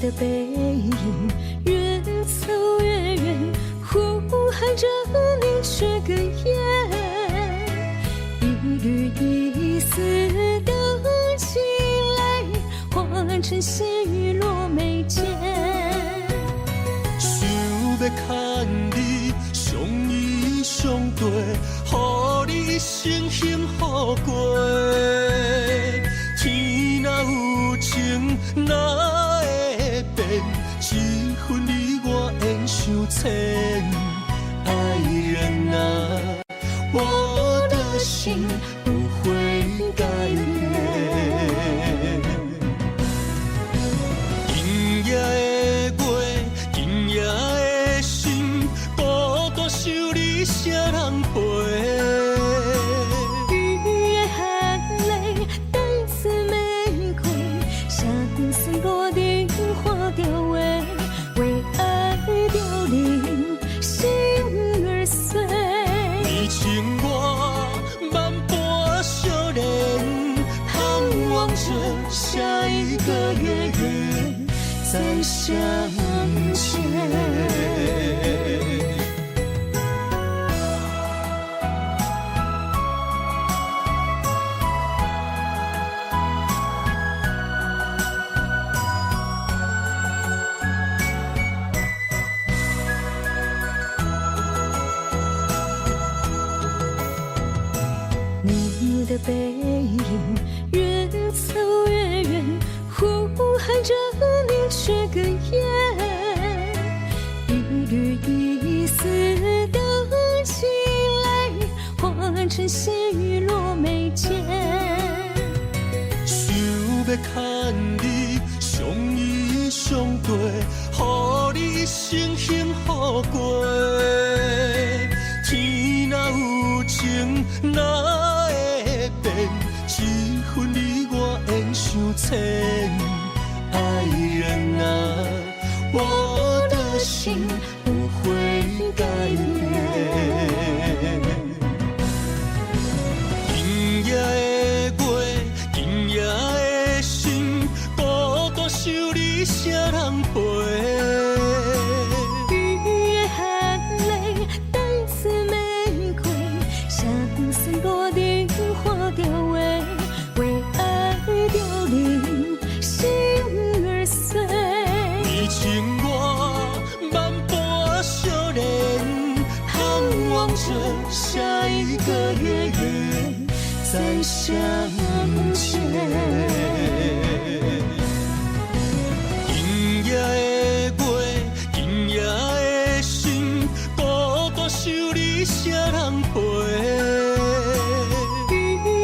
你的背影越走越远，呼喊着你却哽咽，一缕一丝的凄泪化成细雨落眉间，想要牵你相依相对，予你一生幸福过。天若有情，哪会变？一分你我缘相牵。爱人啊，我的心不会改变。今夜的月，今夜的心，孤单想你谁人陪？雨夜含泪，带刺玫瑰，相思落定花凋萎，为爱凋零，心儿碎。你情我万般相恋，盼望着下一个月月再相见。你的背影越走越远，呼喊着你却哽咽，一缕一丝的凄泪化成细雨落眉间，想要牵你相依相对，予你一生幸福过。天若有情，哪会变？一分你我缘相牵。爱人啊，我的心不会改变。今夜的月，今夜的心，孤单想你谁人陪？雨夜含泪，带刺玫瑰，相思落定花凋萎，为爱凋零，心儿碎。你情我万般相恋，盼望着下一个月月再相见。今夜的月，今夜的心，孤单想你谁人陪？雨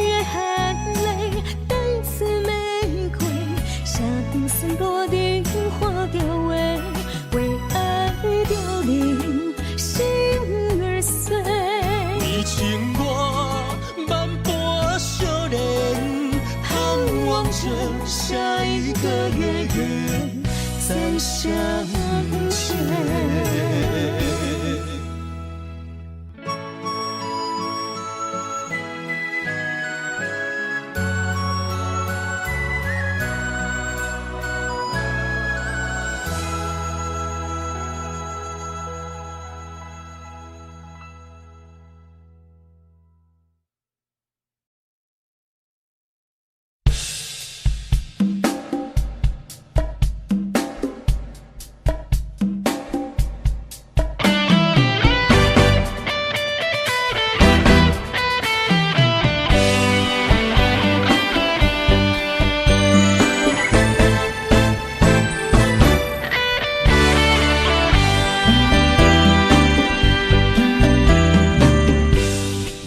夜含泪，带刺玫瑰，相思落定花凋萎，为爱凋零，心儿碎。你情我万般相恋，盼望着下一个月月再相见。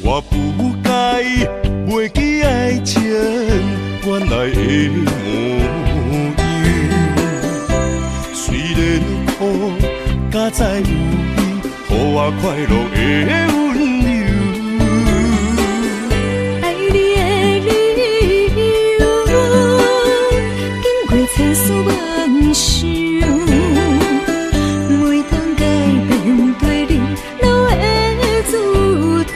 我不该袂记爱情原来的模样，虽然苦，加在有你，予我快乐的温柔。爱你的理由，经过千丝万绪，每当改变对你都会注定。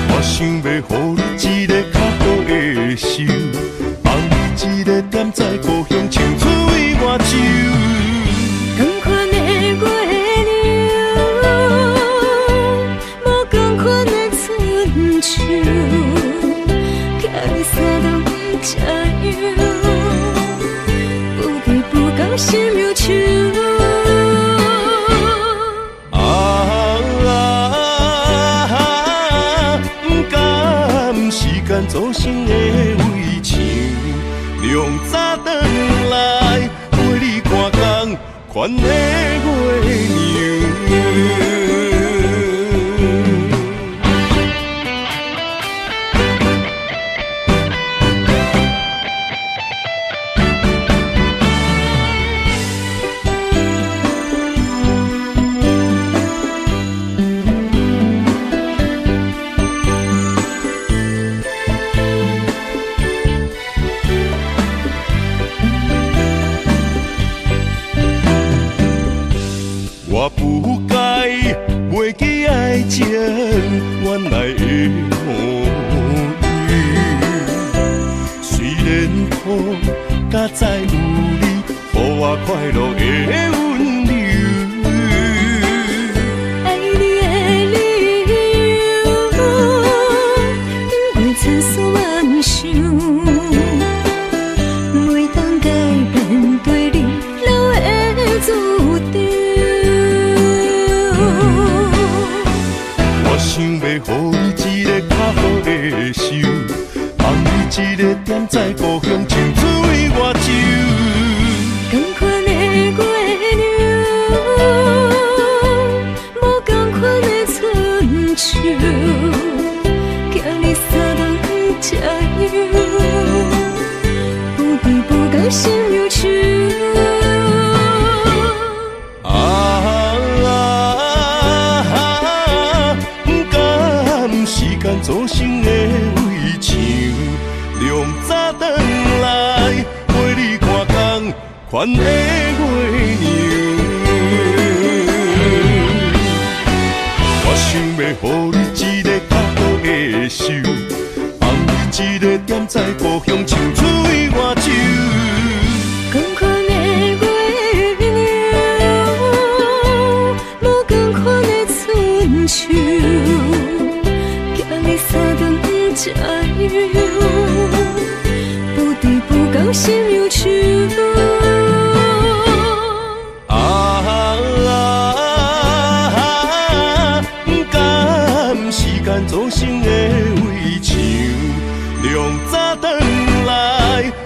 我想要予你一个较好的手，放你一个个点在故乡唱出伊外州。同款的月亮，无同款的春秋，寄你三冬这样，不离不讲心忧愁。祖先的围墙，亮早转来陪你看工，款的月娘。我不该袂记爱情原来的模样，虽然苦，甲再有你，予我快乐的温柔。爱你的理由，因为千丝万想，袂当改变对你留的注定。想要予你一个较好的手，放你一个点在故乡唱出伊外州。同款的月亮，无同款的春秋，寄你三冬这样，不离不讲心忧愁。祖先的围墙，亮早转来陪你看工，款的月娘。我想要予你一个较好的手，放你一个点在故乡唱出伊外州。同款的月亮，无同款的春秋。三冬这样，不离不讲心忧愁。不甘时间造成的围墙，亮早转来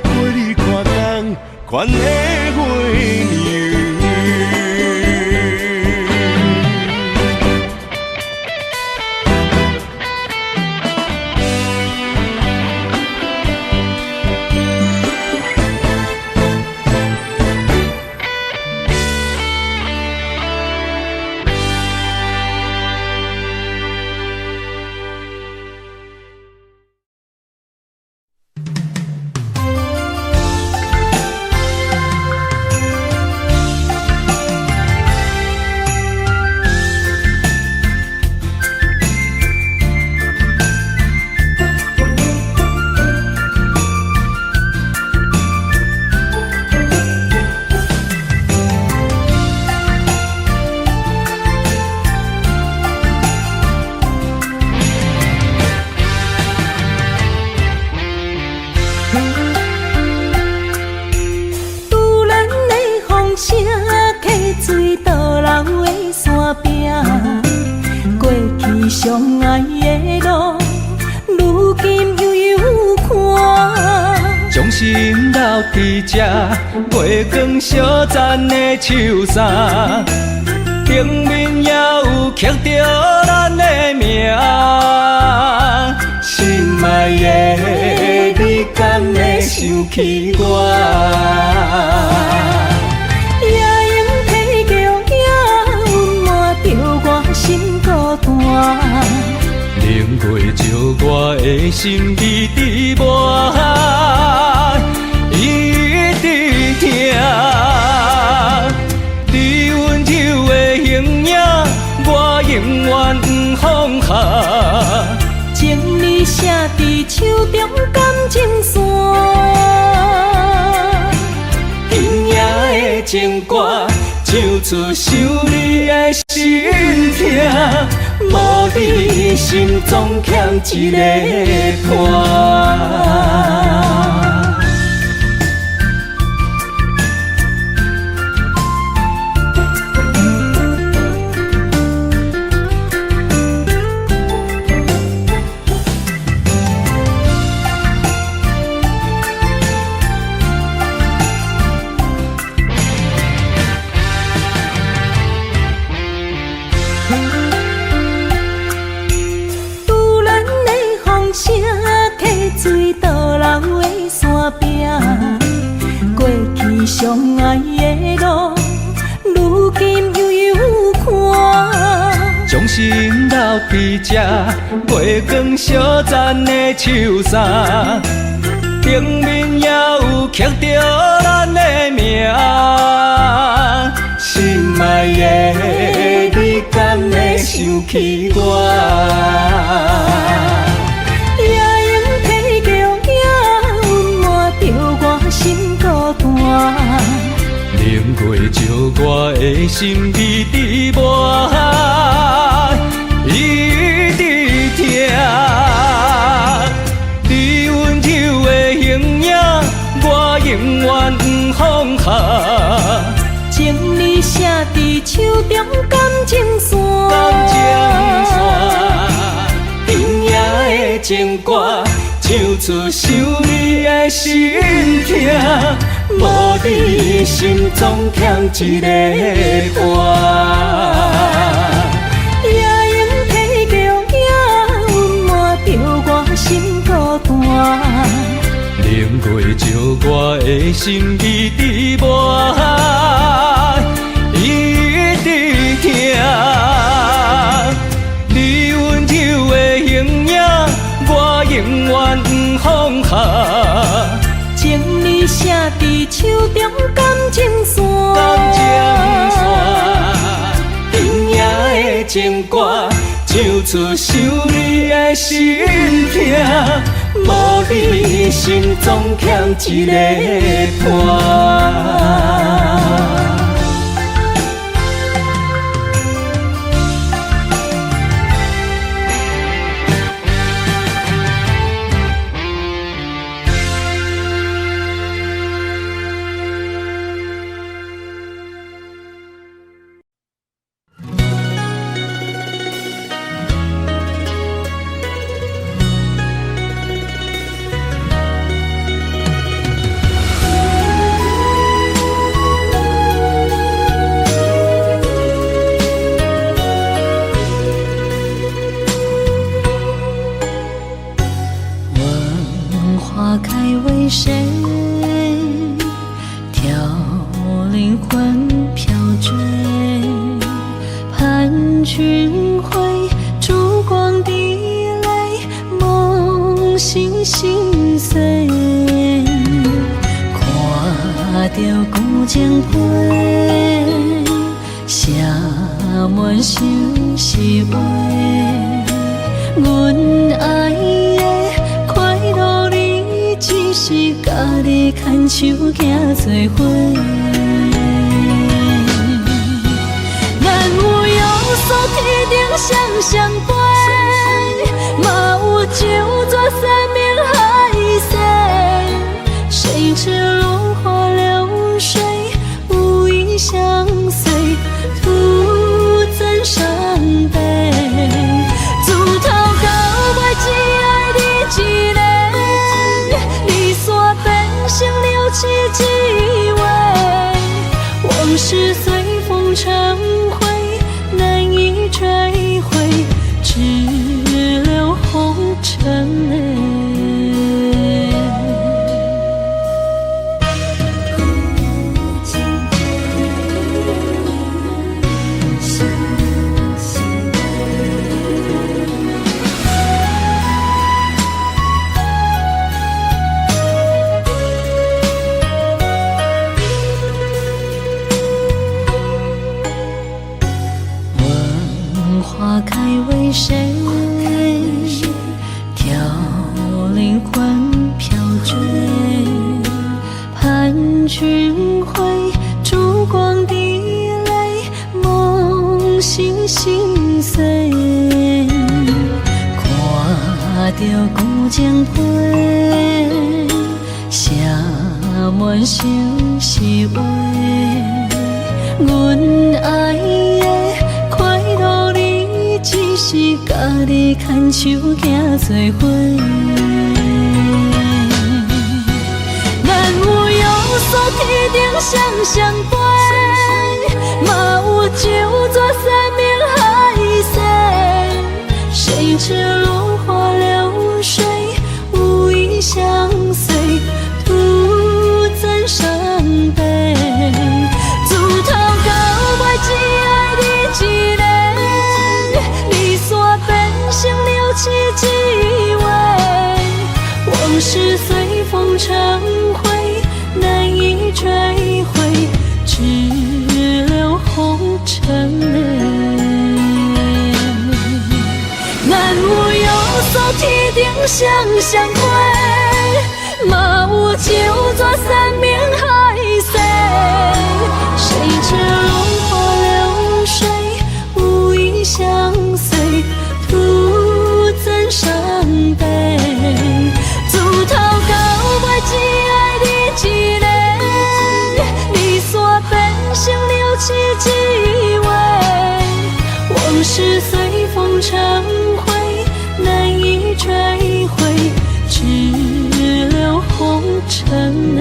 陪你看工，款的月娘。相爱的路，如今悠悠看。将心留伫这，月光小赞的树衫，顶面也有刻着咱的名。心爱的，你敢会想起我？冷月照我的心一直磨，一直疼。你温柔的形影，我永远不放下。情字写伫手中感情线。情歌，唱出想你的心痛，无你心总欠一个伴。相爱的路，如今悠悠看。将心留伫这，月光小赞的树衫，顶面也有刻着咱的名。心爱的，你敢会想起我？冷月照我的心一直磨，一直疼。你温柔的形影，我永远不放下。情你写伫手中，感情线。感情线，甜野的情歌，唱出想你的心痛。无你心总欠一个伴，夜莺啼叫也温暖着我心孤单。冷月照我的心一直磨，一直疼。你温柔的形影，我永远不放下。情你写伫手中，感情线。感情线，甜野的情歌，唱出想你的心痛。无你心总欠一个伴。花开为谁？挑灵魂飘坠，盼君回，烛光滴泪，梦醒心碎。看着古井杯，写满相思话，阮爱的快乐你，只是家己牵手行做伙。咱有约束天顶双双飞，嘛有酒醉生命海誓，谁知落花流水，无意相随，徒增伤悲。自头到尾只爱你一个，离散变成了凄凄味，往事随风成灰，难以追回，只留红尘泪。花开为谁？挑灵魂飘坠，盼君回，烛光伫来梦醒醒醒，看着古井批，写满心是话。阮爱的快乐你，只是家己牵手行做伙。咱有约束天顶双双飞，嘛有酒泉山盟海誓，谁知落花流水，无意相随，徒增伤悲。自头到尾只爱你一个，离散变成了凄凄味，往事随风成灰，难以追回，只留红尘泪。咱有约束天顶双双飞，嘛有酒泉山盟海誓，谁知落花流水，无意相随，徒增伤悲。自头到尾只爱你一个，离散变成了凄凄味，往事随风成灰，难以追回，只留红尘泪。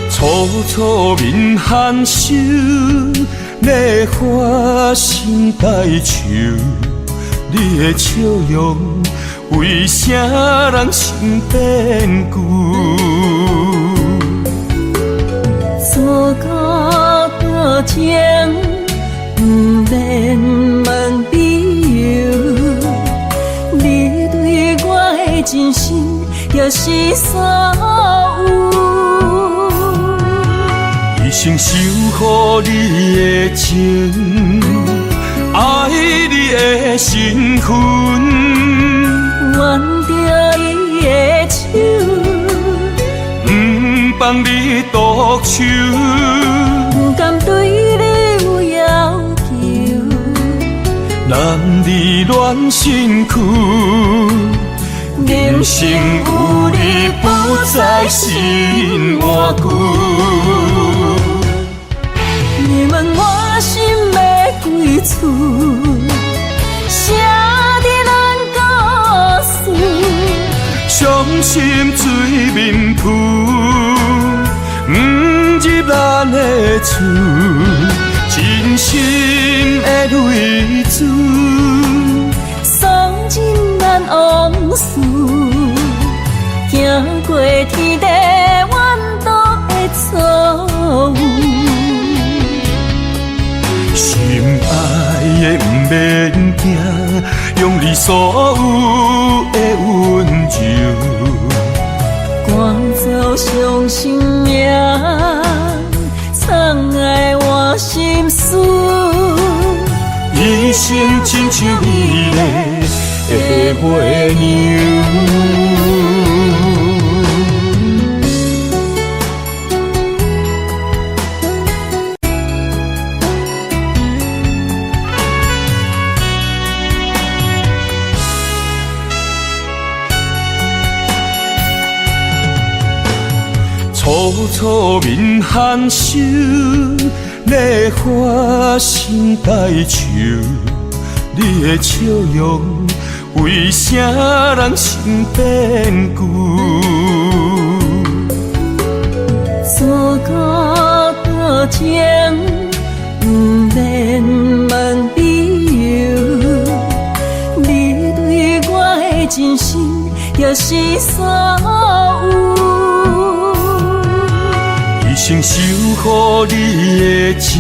楚楚面含羞，烈花心带愁。你的笑容，为啥人心变旧？错过多情，不免问理由。你对我的真心，又是啥有？一生守护你的情，爱你的身份，挽着伊的手，不放你独守，不甘对你有要求，男儿恋身躯，人生有你不再心换旧。你问我心要归厝，写伫咱故事，伤心水面浮，不入咱的厝，真心的泪珠，送进咱往事，行过天地怨毒的错误。心爱的不免惊，用你所有的温柔，赶走伤心命，藏爱我心事，一生亲像美丽的月娘。楚楚面含羞，烈花心带愁。你的笑容，为啥人心变旧？错情，不免问理由。你对我的真心，就是所有。一生守护你的情，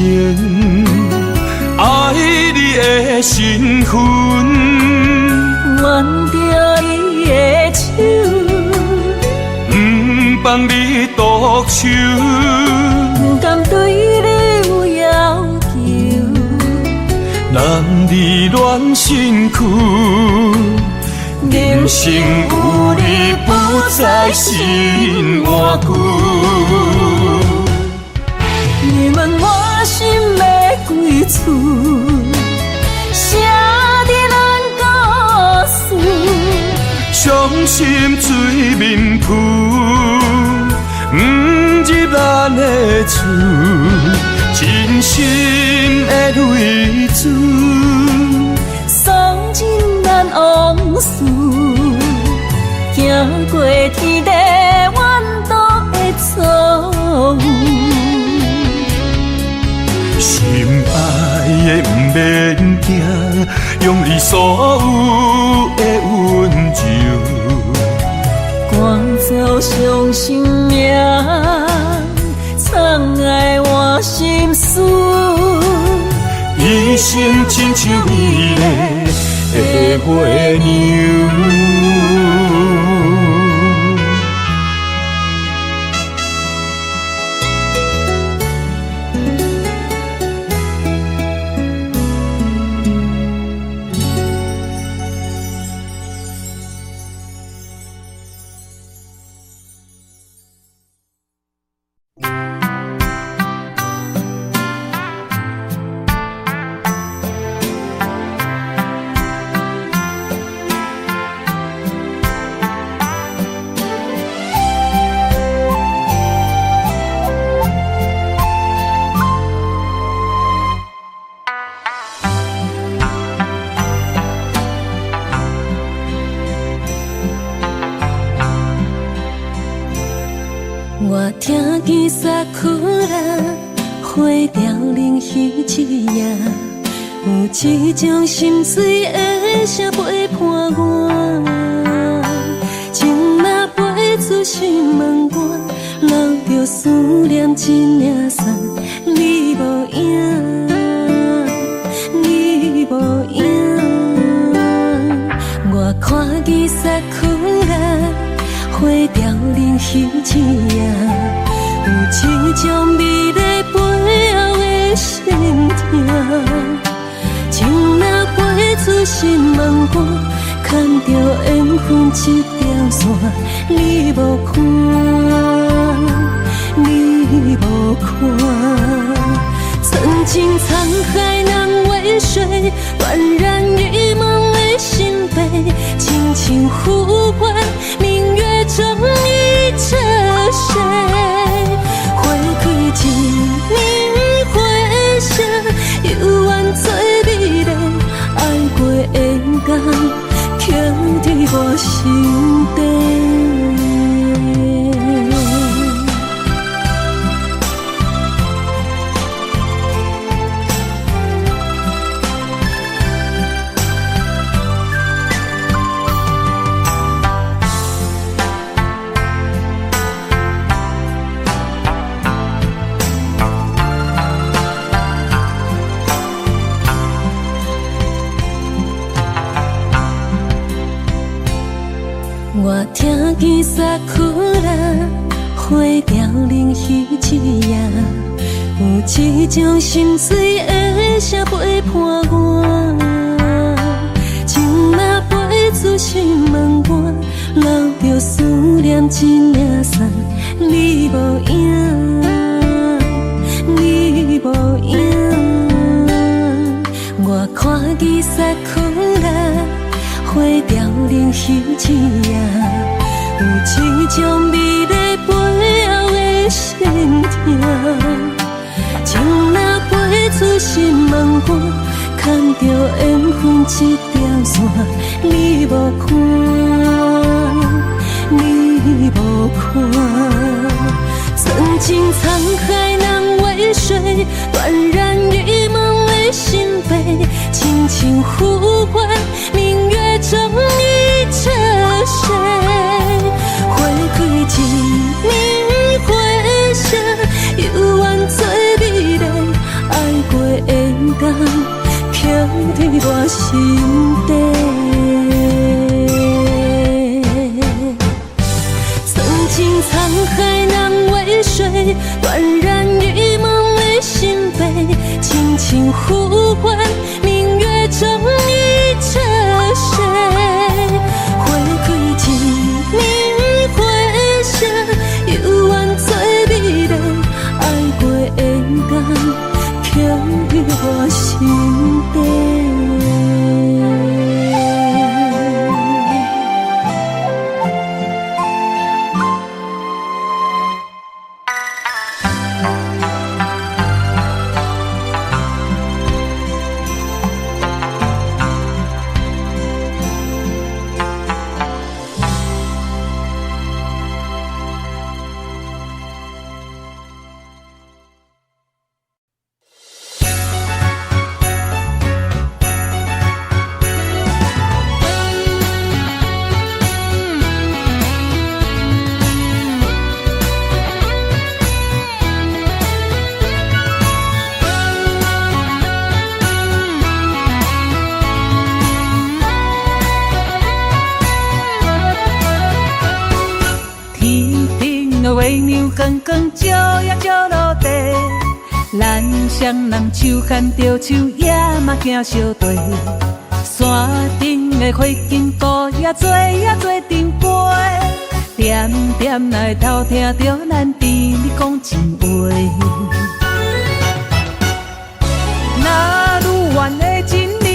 爱你的身份，挽着你的手，不放你独守。不甘对你有要求，男儿恋身躯，人生有你不再心换句。你问我心要几厝，写伫咱故事。伤心水面浮，不入咱的厝，真心的泪珠，送进咱往事，行过天地怨毒的错误。心爱的不免惊，用你所有的温柔，赶走伤心命，藏爱我心事。一生亲像美丽的花娘。我听见萨库拉花凋零彼一夜，有一种心碎的声陪伴我。情若飞出心门外，留着思念一领伞，你无影，你无影。我看见萨库拉花凋零彼一夜，有一种美丽背后的心痛。情若飞出心门外，牵着缘分一条线，你无看，你无看。曾经沧海难为水，断然一梦的心悲，轻轻呼唤，明月中已折射。花开一年花谢，犹原最美丽，爱过的感，刻伫我心底。我听见萨库拉花凋零彼一夜，有一种心碎的声陪伴我。情若飞出心门外，留着思念一领伞，你无影，你无影。我看见萨库拉花凋零彼一夜，有一种美丽背后的心痛。情若飞出心门外，牵着缘分一条线，你无看，你无看。曾经沧海难为水，水，断然郁闷的心扉，轻轻呼唤，明月中已沉睡。花开一年回声，犹原最美丽，爱过的天，刻在我心底。情沧海难为水，断然郁闷的心扉，轻轻呼唤，明月中已沉睡。花开一年回声，犹原最美丽，爱过的天，刻在我心底。光光照呀照落地，咱双人手牵着手，也嘛行相对。山顶的花金菇也做呀做阵飞，点点来偷听着咱甜蜜讲情话。那愈远的情人，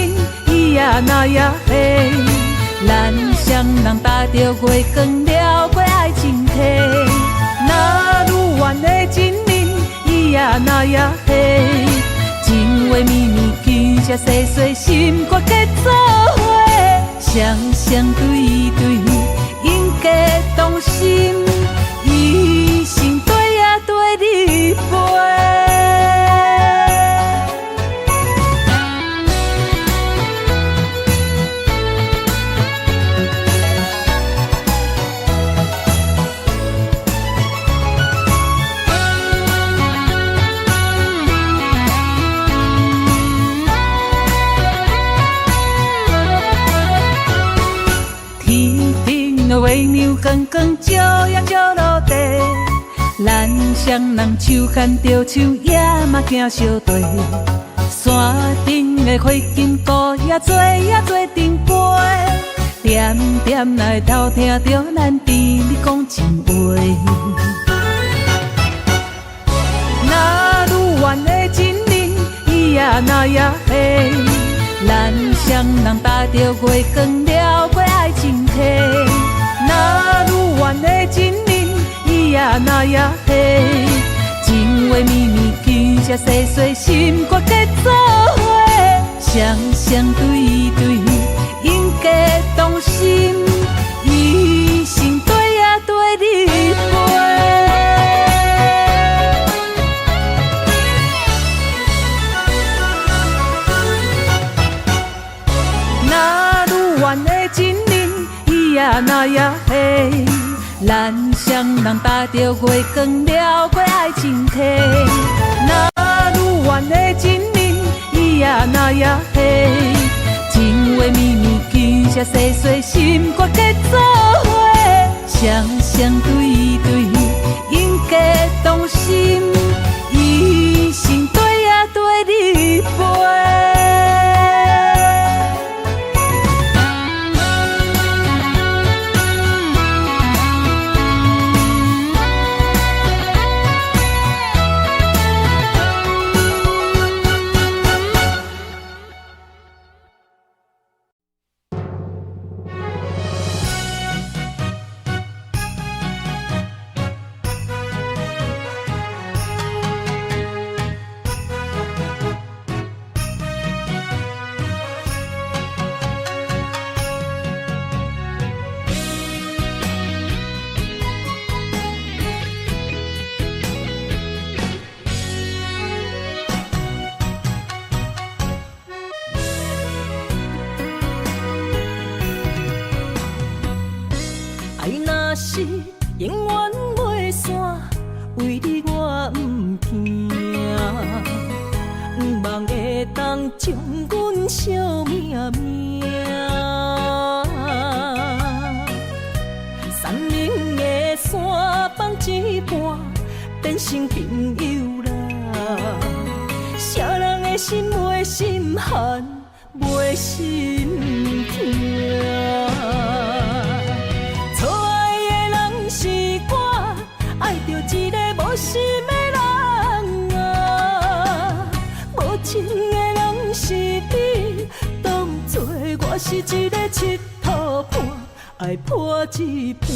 伊也那也黑，咱双人搭着月光撩过爱情溪。那愈远的情人，伊也那也黑，情话绵绵，牵扯细碎，心肝结做伙，双双对对，应该同心，一生对呀对你陪。月亮光光照呀照落地，咱双人手牵着手，也嘛行相对。山顶的花金菇也做呀做阵飞，点点来偷听着咱甜蜜讲情话。那愈远的情人，伊也那也黑，咱双人搭着月光撩过爱情溪。那愈远的情人，伊也那也黑，情话绵绵，牵扯细碎，心肝结做伙，双双对对，应该同心，一生对呀对你陪。那愈远的情人，伊也那也黑，咱双人搭着月光撩过爱情溪。那愈远的情人，伊也那也黑，情话绵绵，牵扯细碎，心肝结做伙，双双对对，应该同心，一生对呀对你陪。半，变成朋友啦。啥人的心袂心寒，袂心痛。错爱的人是我，爱着一个无心的人啊。无情的人是你，当作我是一个佚佗伴，爱破一半。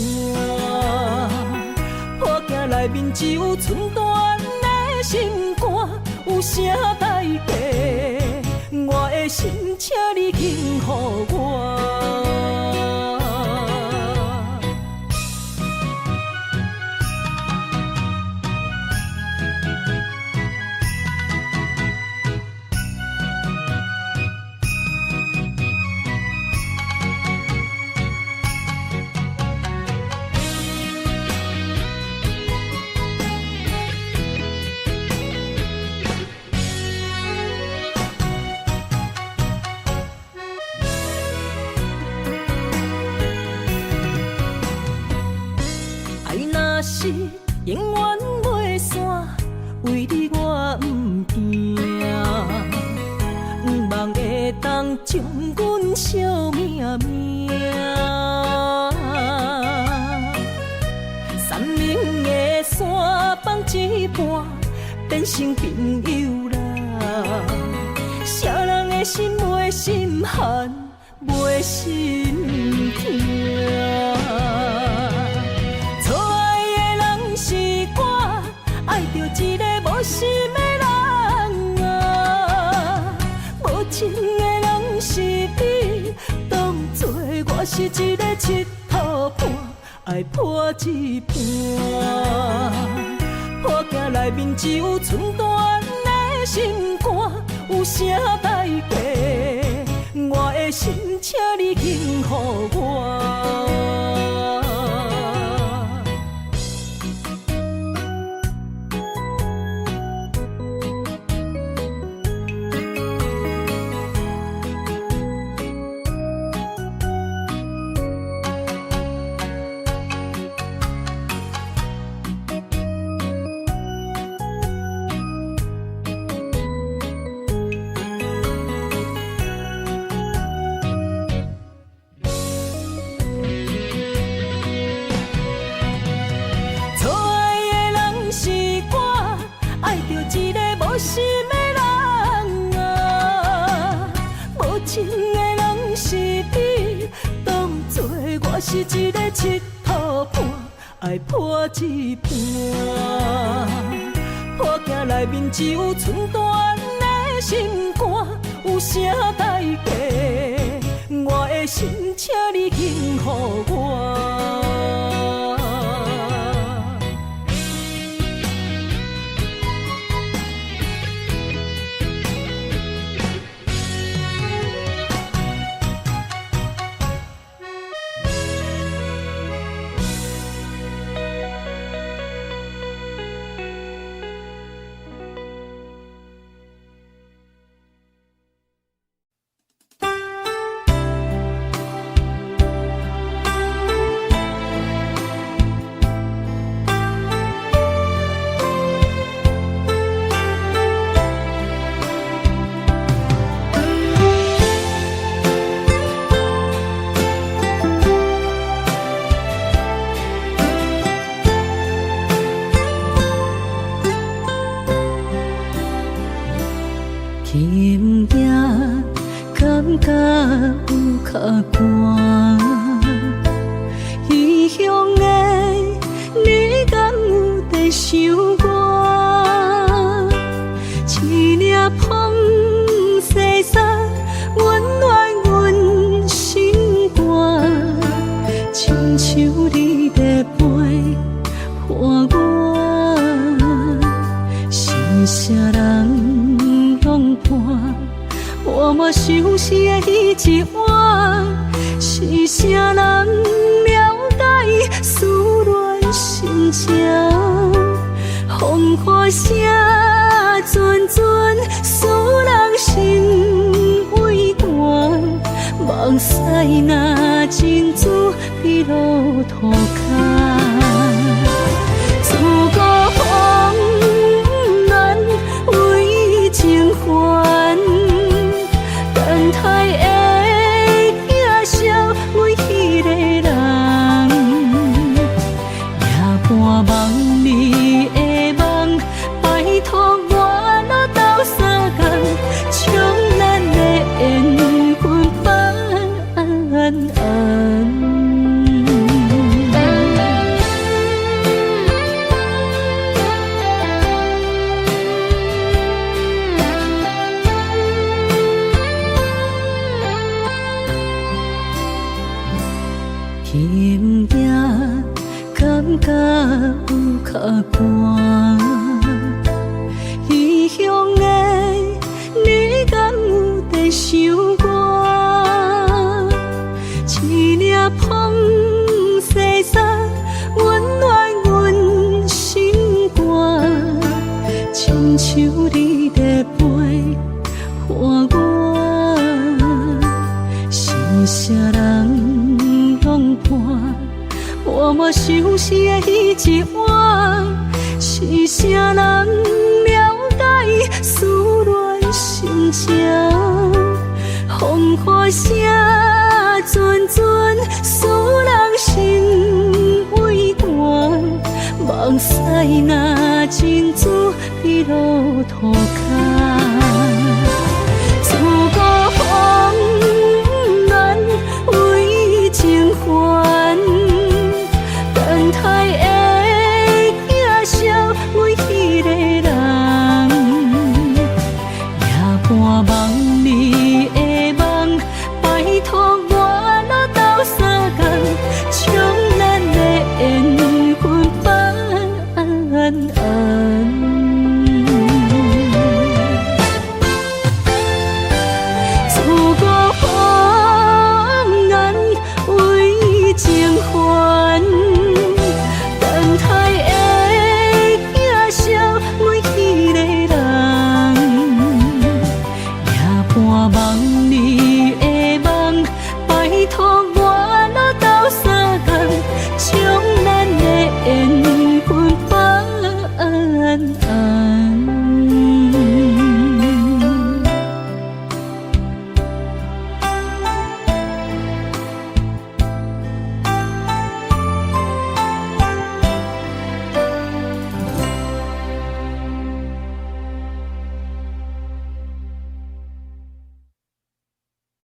破镜内面只有寸断的心肝，有啥代价？我的心，请你轻予我。是永远袂散，为你我不惊，不望会当将阮惜命命。山明的山放一半，变成朋友啦。啥人的心袂心寒，袂心痛。爱着一个无心的人啊，无情的人是你，当作我是一个佚佗伴，爱破一半。破镜内面只有寸断的心肝，有啥代价？我的心，请你轻予我。无心的人啊，无情的人是你，当作我是一个佚佗伴，爱破一半。破镜内面只有寸断的心肝，有啥代价？我的心，请你轻予我。今夜感觉有较寒，异乡的你敢有在想我？一领风细沙温暖阮心肝，亲像你在陪伴我，是啥人用伴？我默想死的迄一晚，是啥人了解思恋心情？风雨声阵阵，使人心畏寒。梦西若珍珠比路途较，自古寒。异乡的你敢有在想我？一粒风细沙温暖阮心肝，亲像你在陪伴我，是啥人拢伴，我无想死的迄一晚，是啥人了解思恋心情？风雨声阵阵，使人心畏寒。梦驶若真珠比路途较。自古风难为情还，等待的囝少阮迄个人，夜半梦里的梦，拜托我若斗相共，将咱的缘分办安。自古风难为情还，等待的囝少阮迄个人，夜半梦里的梦，拜托